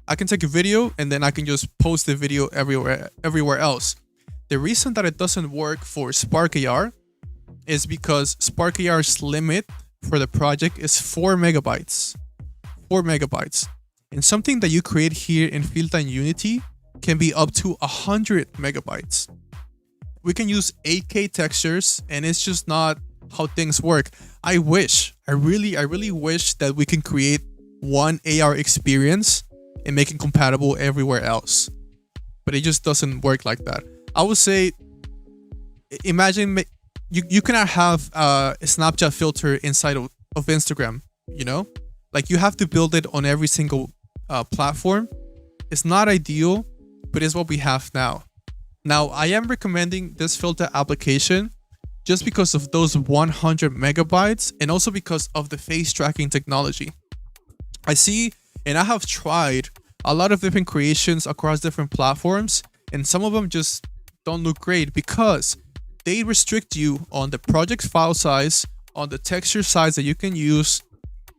I can take a video and then I can just post the video everywhere else. The reason that it doesn't work for Spark AR is because Spark AR's limit for the project is 4 megabytes. 4 megabytes. And something that you create here in Filta and Unity can be up to 100 megabytes. We can use 8K textures and it's just not how things work. I really wish that we can create one AR experience and make it compatible everywhere else. But it just doesn't work like that. I would say, imagine you cannot have a Snapchat filter inside of Instagram, you know? Like you have to build it on every single platform. It's not ideal, but it's what we have now. Now, I am recommending this Filta application just because of those 100 megabytes and also because of the face tracking technology. I see, and I have tried a lot of different creations across different platforms, and some of them just don't look great because they restrict you on the project file size, on the texture size that you can use.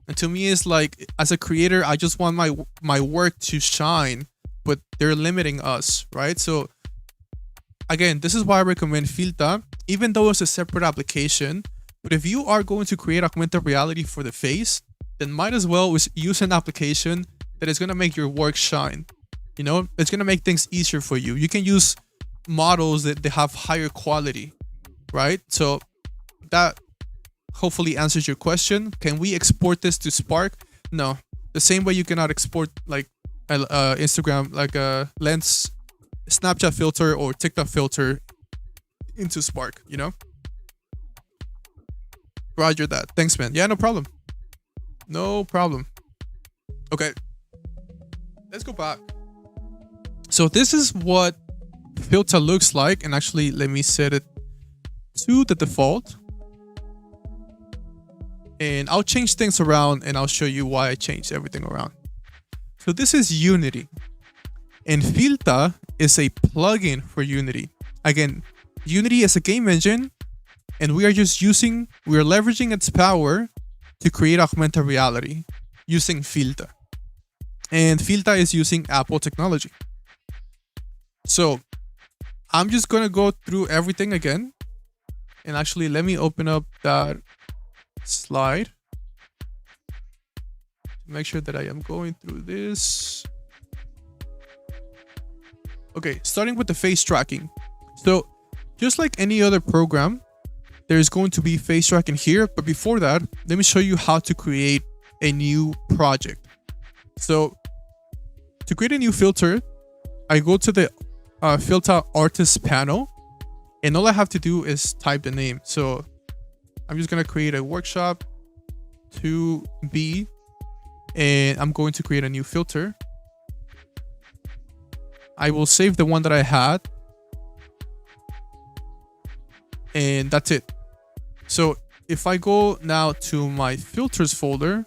And to me, it's like, as a creator, I just want my work to shine, but they're limiting us, right? So again, this is why I recommend Filta, even though it's a separate application. But if you are going to create augmented reality for the face, then might as well use an application that is going to make your work shine. You know, it's going to make things easier for you. You can use models that they have higher quality, right? So that hopefully answers your question. Can we export this to Spark? No. The same way you cannot export like Instagram, like a Lens Snapchat filter or TikTok filter into Spark, you know? Roger that. Thanks, man. Yeah, no problem. No problem. Okay. Let's go back. So this is what Filta looks like. And actually, let me set it to the default. And I'll change things around and I'll show you why I changed everything around. So this is Unity. And Filta is a plugin for Unity. Again, Unity is a game engine, and we are leveraging its power to create augmented reality using Filta. And Filta is using Apple technology. So I'm just going to go through everything again. And actually, let me open up that slide to make sure that I am going through this. Okay, starting with the face tracking. So just like any other program, there's going to be face tracking here. But before that, let me show you how to create a new project. So to create a new filter, I go to the filter artist panel, and all I have to do is type the name. So I'm just going to create a workshop 2B, and I'm going to create a new filter. I will save the one that I had, and that's it. So if I go now to my filters folder,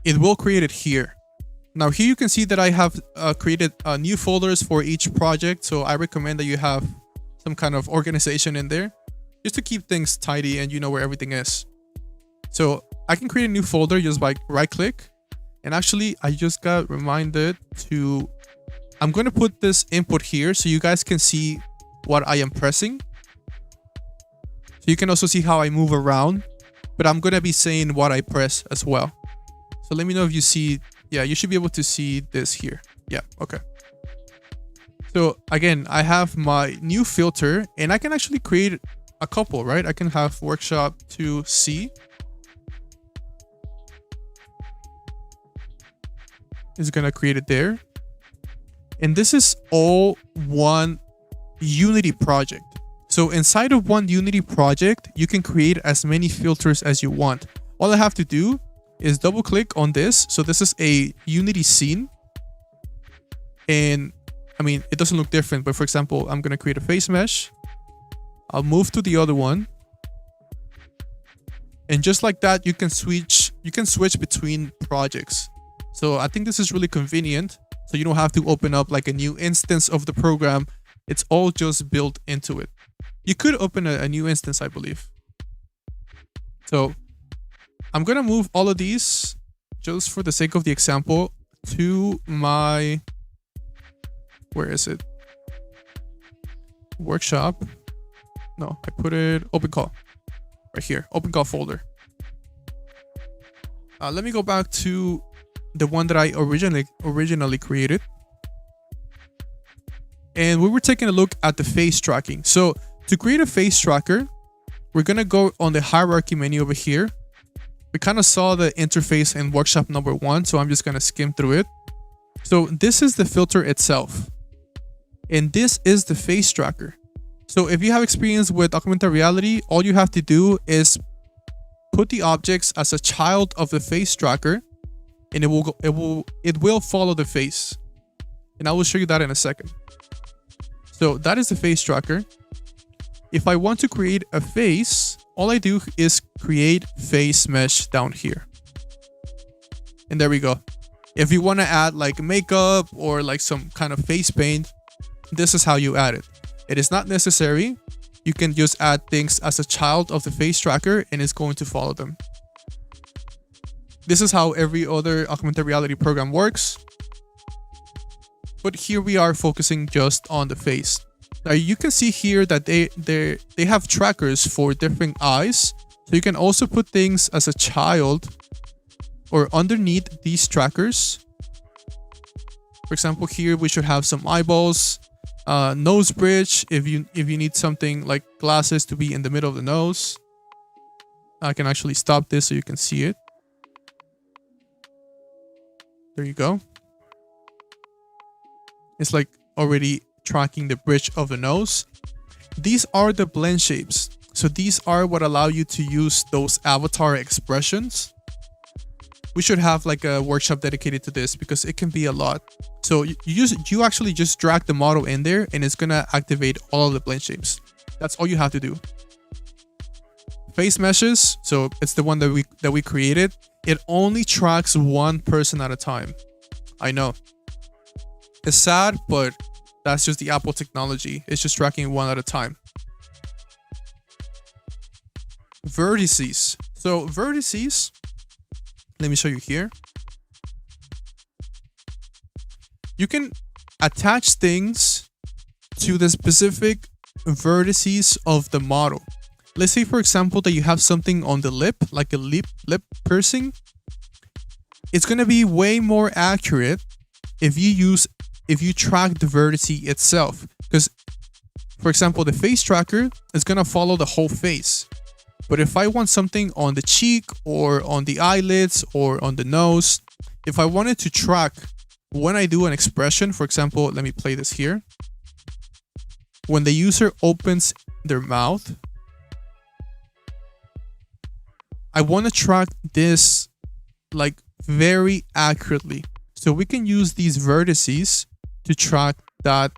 it will create it here. Now here you can see that I have created new folders for each project. So I recommend that you have some kind of organization in there just to keep things tidy and you know where everything is. So I can create a new folder just by right click. And actually I just got reminded to, I'm going to put this input here so you guys can see what I am pressing. So you can also see how I move around, but I'm going to be saying what I press as well. So let me know if you see. Yeah, you should be able to see this here. Yeah, okay. So again, I have my new filter and I can actually create a couple, right? I can have workshop 2C. It's gonna create it there. And this is all one Unity project. So inside of one Unity project, you can create as many filters as you want. All I have to do is double click on this. So this is a Unity scene. And I mean, it doesn't look different, but for example, I'm going to create a face mesh. I'll move to the other one. And just like that, you can switch between projects. So I think this is really convenient. So you don't have to open up like a new instance of the program. It's all just built into it. You could open a new instance, I believe. So I'm going to move all of these just for the sake of the example to my, where is it? Workshop. No, I put it OpenCall right here, OpenCall folder. Let me go back to the one that I originally created. And we were taking a look at the face tracking. So to create a face tracker, we're going to go on the hierarchy menu over here. We kind of saw the interface in workshop number 1, so I'm just going to skim through it. So this is the filter itself. And this is the face tracker. So if you have experience with augmented reality, all you have to do is put the objects as a child of the face tracker, and it will follow the face. And I will show you that in a second. So that is the face tracker. If I want to create a face, all I do is create face mesh down here. And there we go. If you want to add like makeup or like some kind of face paint, this is how you add it. It is not necessary. You can just add things as a child of the face tracker and it's going to follow them. This is how every other augmented reality program works. But here we are focusing just on the face. Now you can see here that they have trackers for different eyes. So you can also put things as a child or underneath these trackers. For example, here we should have some eyeballs, nose bridge. If you need something like glasses to be in the middle of the nose, I can actually stop this so you can see it. There you go. It's like already tracking the bridge of the nose. These are the blend shapes. So these are what allow you to use those avatar expressions. We should have like a workshop dedicated to this because it can be a lot. So you actually just drag the model in there and it's gonna activate all of the blend shapes. That's all you have to do. Face meshes, so it's the one that we created. It only tracks one person at a time. I know. It's sad, but that's just the Apple technology. It's just tracking one at a time. Vertices. So vertices, let me show you here. You can attach things to the specific vertices of the model. Let's say, for example, that you have something on the lip, like a lip piercing. It's going to be way more accurate if you track the vertex itself. Because, for example, the face tracker is going to follow the whole face. But if I want something on the cheek or on the eyelids or on the nose, if I wanted to track when I do an expression, for example, let me play this here. When the user opens their mouth, I want to track this like very accurately. So we can use these vertices to track that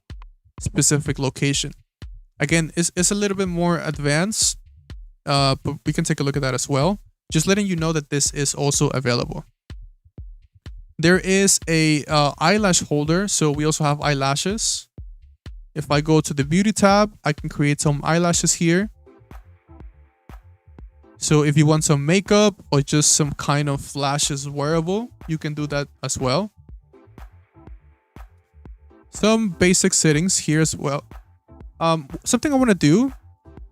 specific location. Again, it's a little bit more advanced, but we can take a look at that as well. Just letting you know that this is also available. There is a eyelash holder, so we also have eyelashes. If I go to the beauty tab, I can create some eyelashes here. So if you want some makeup or just some kind of lashes wearable, you can do that as well. Some basic settings here as well. Something I want to do,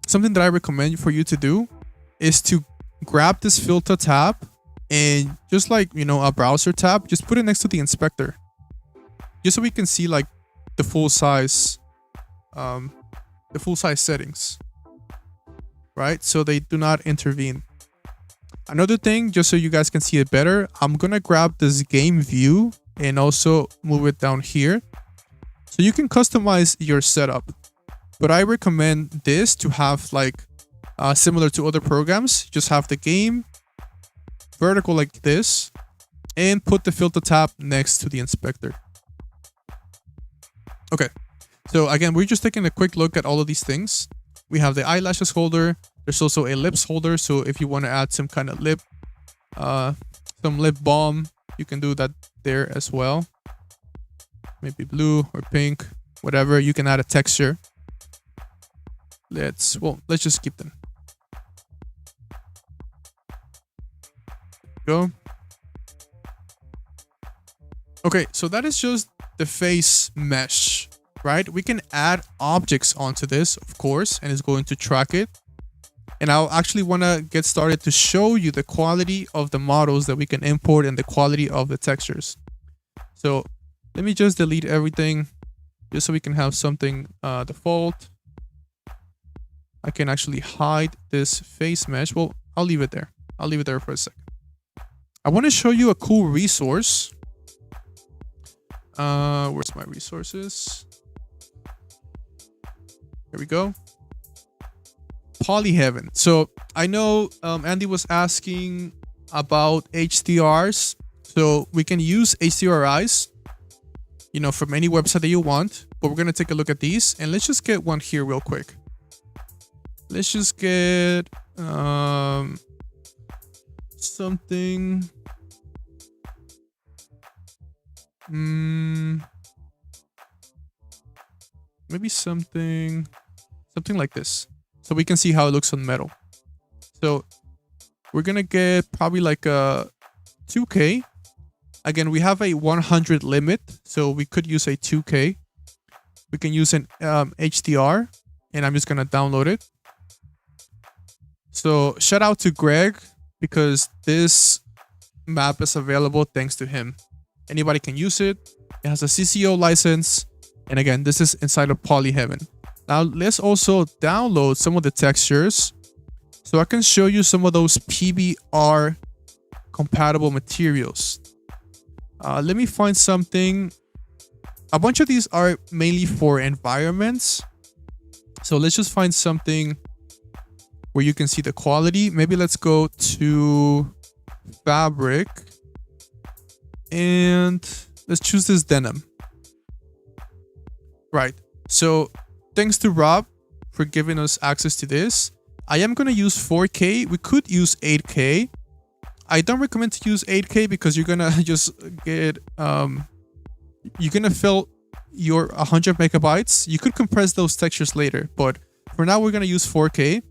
something that I recommend for you to do, is to grab this filter tab and just like, you know, a browser tab, just put it next to the inspector, just so we can see like the full size settings, right? So they do not intervene. Another thing, just so you guys can see it better, I'm gonna grab this game view and also move it down here, so you can customize your setup. But I recommend this to have like similar to other programs, just have the game vertical like this and put the filter tab next to the inspector. Okay, so again, we're just taking a quick look at all of these things. We have the eyelashes holder. There's also a lips holder, so if you want to add some kind of some lip balm, you can do that there as well. Maybe blue or pink, whatever. You can add a texture. Let's just keep them. Go. Okay, so that is just the face mesh, right? We can add objects onto this, of course, and it's going to track it. And I'll actually want to get started to show you the quality of the models that we can import and the quality of the textures. So let me just delete everything just so we can have something default. I can actually hide this face mesh. Well, I'll leave it there. I'll leave it there for a second. I want to show you a cool resource. Where's my resources? Here we go. Polyheaven. So I know Andy was asking about HDRs. So we can use HDRIs, you know, from any website that you want. But we're going to take a look at these. And let's just get one here real quick. Let's just get something. Maybe something like this, so we can see how it looks on metal. So we're gonna get probably like a 2K. Again, we have a 100 limit, so we could use a 2K. We can use an HDR, and I'm just gonna download it. So shout out to Greg, because this map is available thanks to him. Anybody can use it. It has a CC0 license. And again, this is inside of Polyheaven. Now let's also download some of the textures so I can show you some of those PBR compatible materials. Let me find something. A bunch of these are mainly for environments. So let's just find something where you can see the quality. Maybe let's go to fabric and let's choose this denim. Right. So thanks to Rob for giving us access to this. I am going to use 4K. We could use 8K. I don't recommend to use 8K because you're going to just get, you're going to fill your 100 megabytes. You could compress those textures later, but for now we're going to use 4K.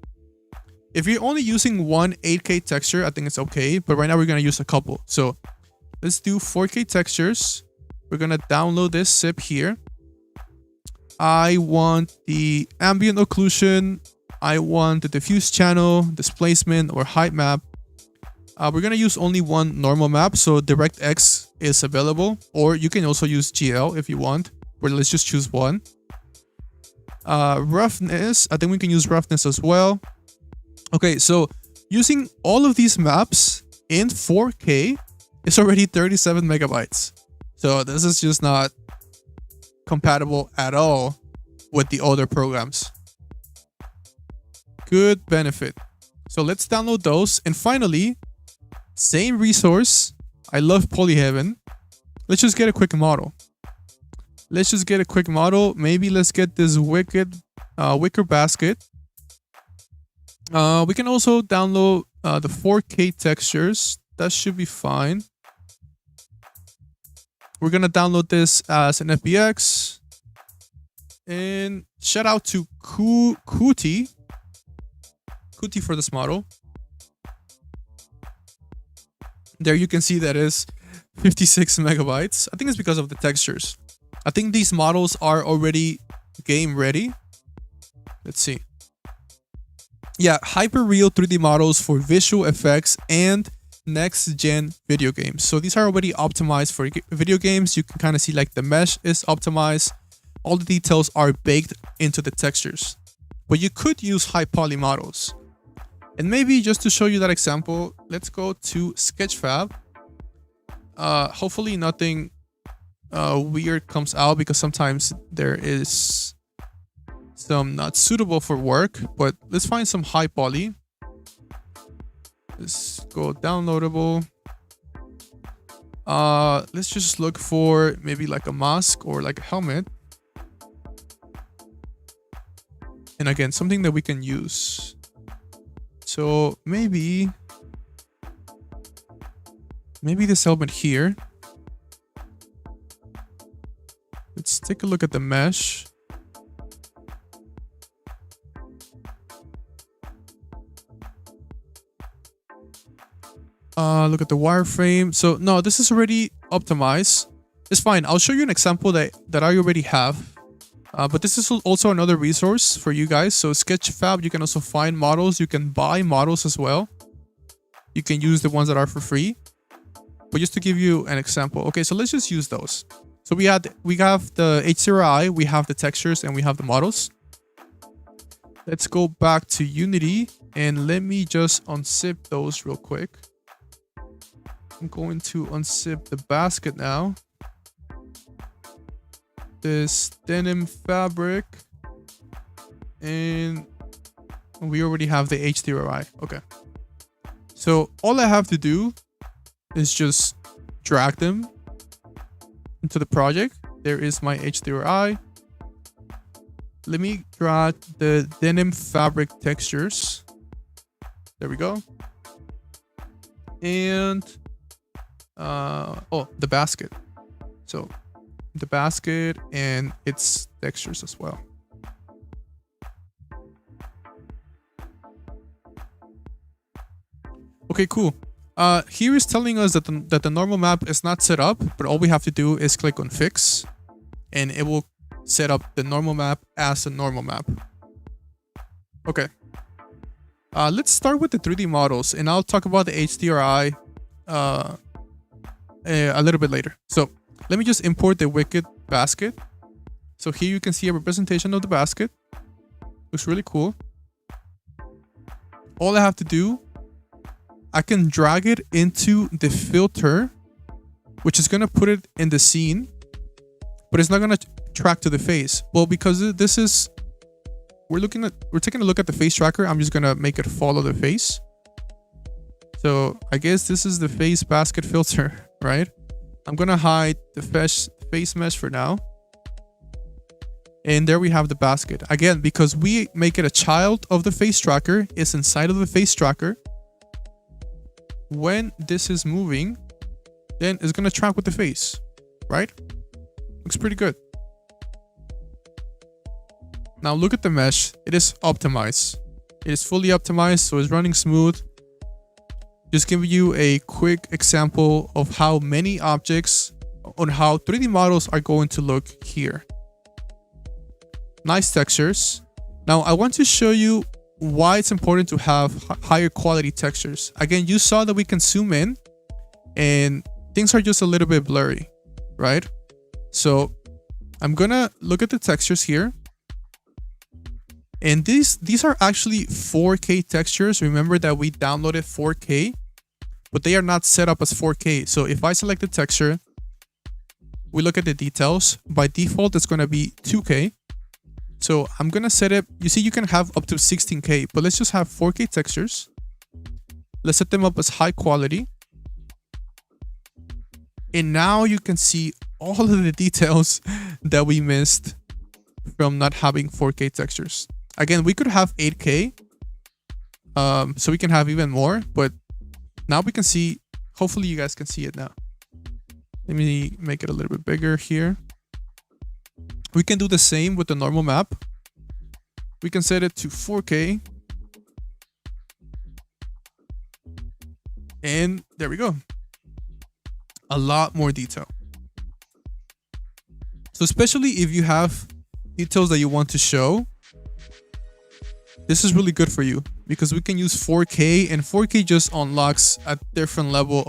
If you're only using one 8K texture, I think it's okay, but right now we're going to use a couple. So let's do 4K textures. We're going to download this zip here. I want the ambient occlusion. I want the diffuse channel, displacement, or height map. We're going to use only one normal map, so DirectX is available, or you can also use GL if you want, but let's just choose one. Roughness, I think we can use roughness as well. Okay, so using all of these maps in 4K is already 37 megabytes. So this is just not compatible at all with the older programs. Good benefit. So let's download those. And finally, same resource. I love Polyheaven. Let's just get a quick model. Maybe let's get this wicker basket. We can also download the 4K textures. That should be fine. We're gonna download this as an FBX. And shout out to Kuti for this model. There you can see that is 56 megabytes. I think it's because of the textures. I think these models are already game ready. Let's see. Yeah, hyper-real 3D models for visual effects and next-gen video games. So these are already optimized for video games. You can kind of see like the mesh is optimized. All the details are baked into the textures. But you could use high poly models. And maybe just to show you that example, let's go to Sketchfab. Hopefully nothing weird comes out, because sometimes there is some not suitable for work, but let's find some high poly. Let's go downloadable. Let's just look for maybe like a mask or like a helmet. And again, something that we can use. So maybe this helmet here. Let's take a look at the mesh. Look at the wireframe. So no, this is already optimized. It's fine. I'll show you an example that I already have. But this is also another resource for you guys. So Sketchfab, you can also find models. You can buy models as well. You can use the ones that are for free. But just to give you an example. Okay, so let's just use those. So we have the H0i, we have the textures, and we have the models. Let's go back to Unity and let me just unzip those real quick. I'm going to unzip the basket now. This denim fabric, and we already have the H0i. Okay, so all I have to do is just drag them into the project. There is my H0i. Let me drag the denim fabric textures. There we go. And oh, the basket. So the basket and its textures as well. Okay, cool. Here is telling us that the normal map is not set up, but all we have to do is click on fix and it will set up the normal map as a normal map. Okay. Let's start with the 3D models, and I'll talk about the H0i a little bit later. So let me just import the Wicked basket. So here you can see a representation of the basket. Looks really cool. All I have to do, I can drag it into the filter, which is going to put it in the scene, but it's not going to track to the face. Well, because this is, we're taking a look at the face tracker, I'm just going to make it follow the face. So I guess this is the face basket filter, right? I'm going to hide the face mesh for now. And there we have the basket. Again, because we make it a child of the face tracker, it's inside of the face tracker. When this is moving, then it's going to track with the face, right? Looks pretty good. Now look at the mesh. It is optimized. It is fully optimized, so it's running smooth. Just giving you a quick example of how many objects, on how 3D models are going to look here. Nice textures. Now I want to show you why it's important to have higher quality textures. Again, you saw that we can zoom in and things are just a little bit blurry, right? So I'm gonna look at the textures here And these are actually 4K textures. Remember that we downloaded 4K, but they are not set up as 4K. So if I select the texture, we look at the details. By default, it's going to be 2K. So I'm going to set it. You see, you can have up to 16K, but let's just have 4K textures. Let's set them up as high quality. And now you can see all of the details that we missed from not having 4K textures. Again, we could have 8K, so we can have even more, but now we can see, hopefully you guys can see it now. Let me make it a little bit bigger here. We can do the same with the normal map. We can set it to 4K. And there we go. A lot more detail. So especially if you have details that you want to show, this is really good for you because we can use 4K, and 4K just unlocks a different level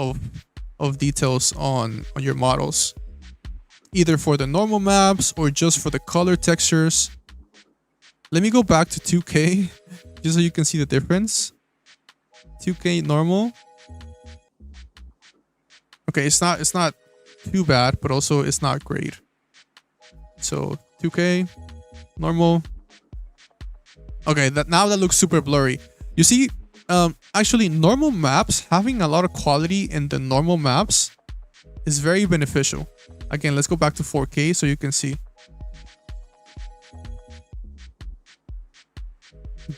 of details on your models, either for the normal maps or just for the color textures. Let me go back to 2K just so you can see the difference. 2K normal. Okay, it's not too bad, but also it's not great. So 2K normal. Okay, now that looks super blurry. You see, actually normal maps, having a lot of quality in the normal maps is very beneficial. Again, let's go back to 4K so you can see.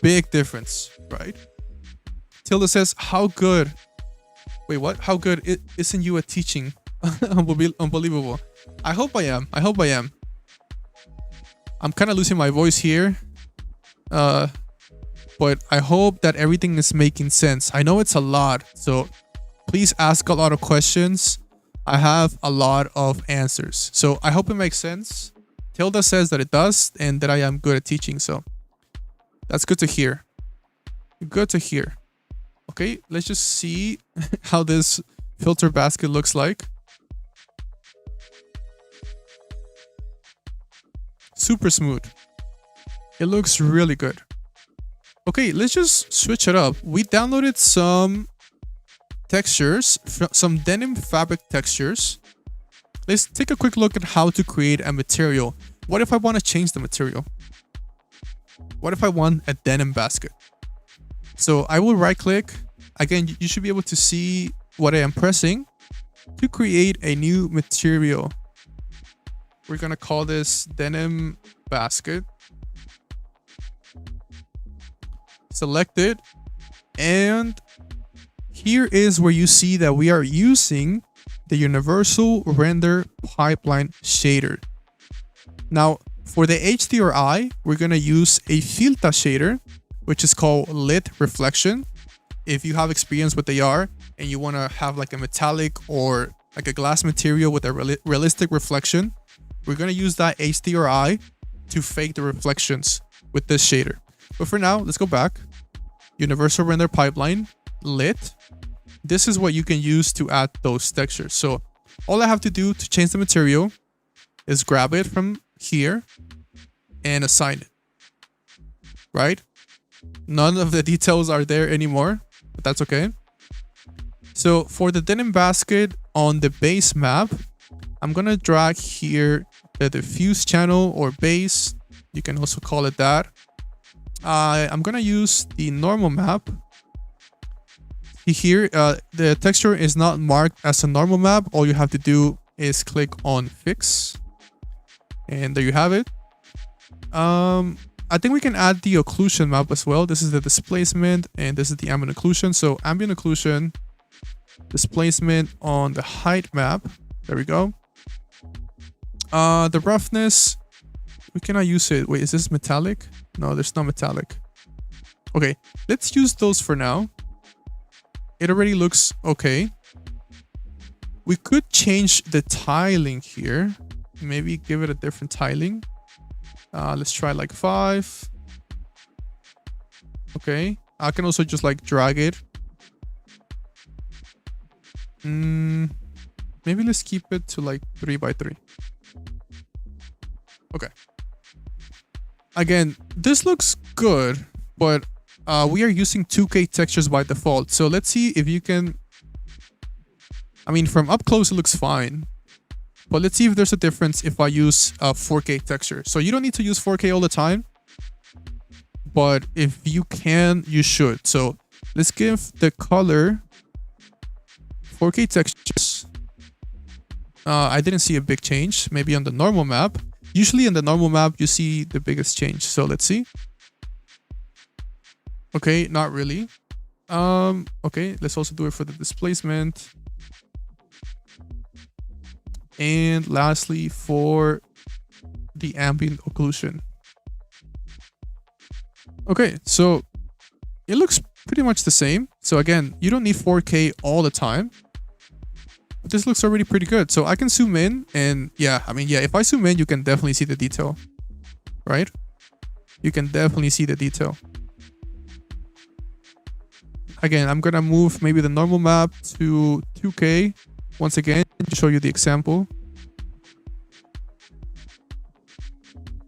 Big difference, right? Tilda says, how good? Wait, what? How good isn't you at teaching? Unbelievable. I hope I am. I hope I am. I'm kind of losing my voice here. But I hope that everything is making sense. I know it's a lot, so please ask a lot of questions. I have a lot of answers, so I hope it makes sense. Tilda says that it does and that I am good at teaching, so that's good to hear. Good to hear. Okay, let's just see how this filter basket looks like. Super smooth. It looks really good. Okay, let's just switch it up. We downloaded some textures, some denim fabric textures. Let's take a quick look at how to create a material. What if I want to change the material? What if I want a denim basket? So I will right click. Again, you should be able to see what I am pressing to create a new material. We're going to call this denim basket. Select it, and here is where you see that we are using the Universal Render Pipeline shader. Now, for the HDRI, we're going to use a filter shader, which is called lit reflection. If you have experience with AR and you want to have like a metallic or like a glass material with a realistic reflection, we're going to use that HDRI to fake the reflections with this shader. But for now, let's go back. Universal Render Pipeline, lit. This is what you can use to add those textures. So all I have to do to change the material is grab it from here and assign it, right? None of the details are there anymore, but that's okay. So for the denim basket on the base map, I'm going to drag here the diffuse channel or base. You can also call it that. I'm going to use the normal map. Here, the texture is not marked as a normal map. All you have to do is click on fix. And there you have it. I think we can add the occlusion map as well. This is the displacement and this is the ambient occlusion. So ambient occlusion, displacement on the height map. There we go. The roughness, we cannot use it. Wait, is this metallic? No, there's no metallic. Okay, let's use those for now. It already looks okay. We could change the tiling here. Maybe give it a different tiling. Let's try like 5. Okay, I can also just like drag it. Maybe let's keep it to like 3 by 3. Okay. Again, this looks good, but we are using 2K textures by default. So let's see if you can... I mean, from up close, it looks fine. But let's see if there's a difference if I use a 4K texture. So you don't need to use 4K all the time. But if you can, you should. So let's give the color 4K textures. I didn't see a big change. Maybe on the normal map. Usually in the normal map, you see the biggest change. So let's see. Okay, not really. Okay, let's also do it for the displacement. And lastly, for the ambient occlusion. Okay, so it looks pretty much the same. So again, you don't need 4K all the time. But this looks already pretty good. So I can zoom in and yeah, I mean, yeah, if I zoom in, you can definitely see the detail, right? You can definitely see the detail. Again, I'm gonna move maybe the normal map to 2K. Once again, to show you the example.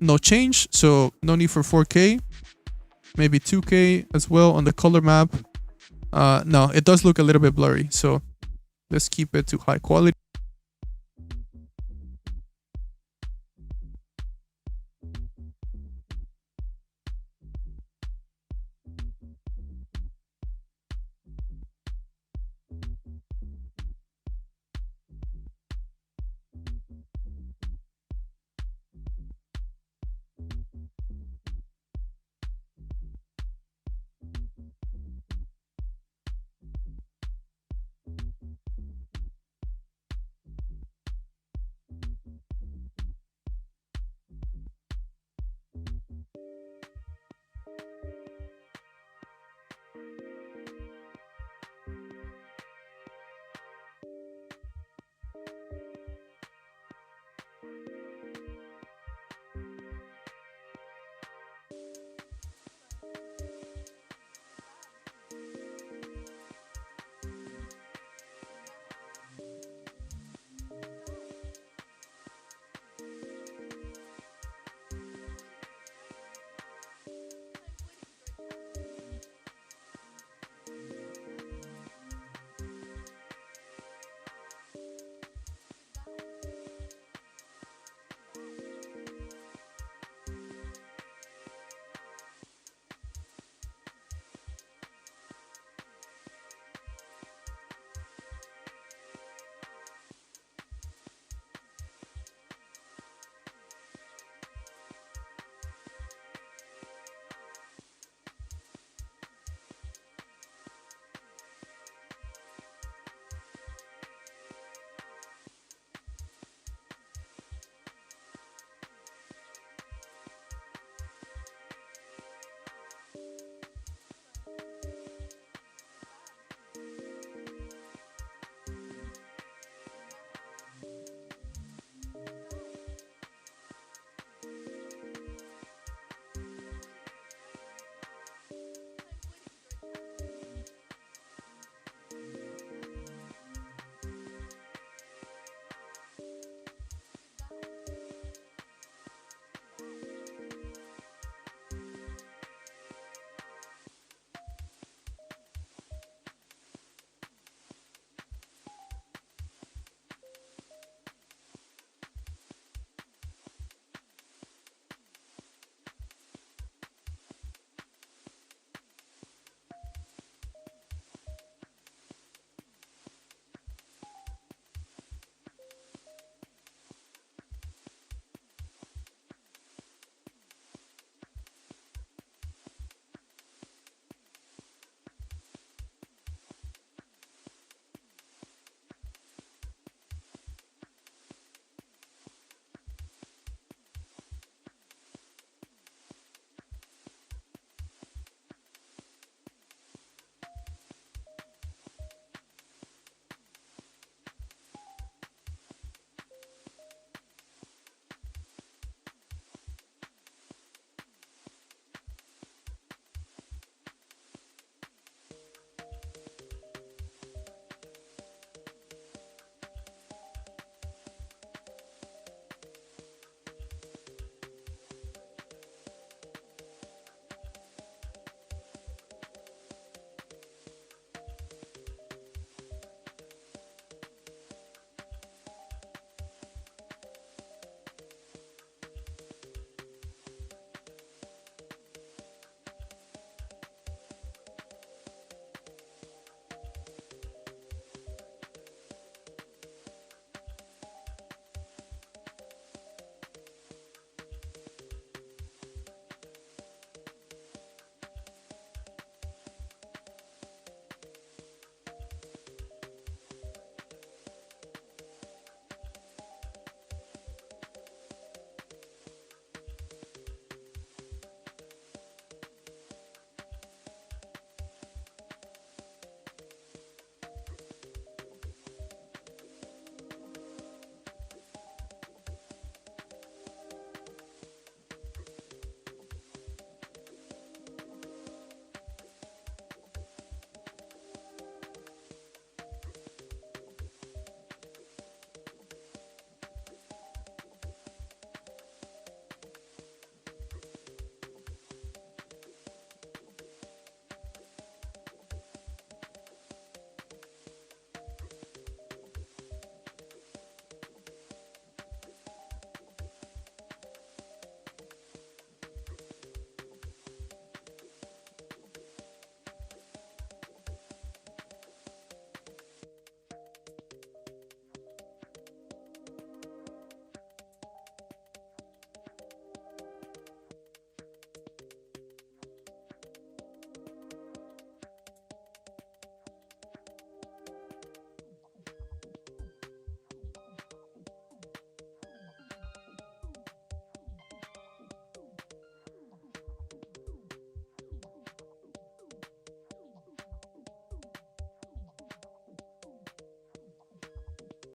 No change, so no need for 4K. Maybe 2K as well on the color map. No, it does look a little bit blurry, so let's keep it to high quality.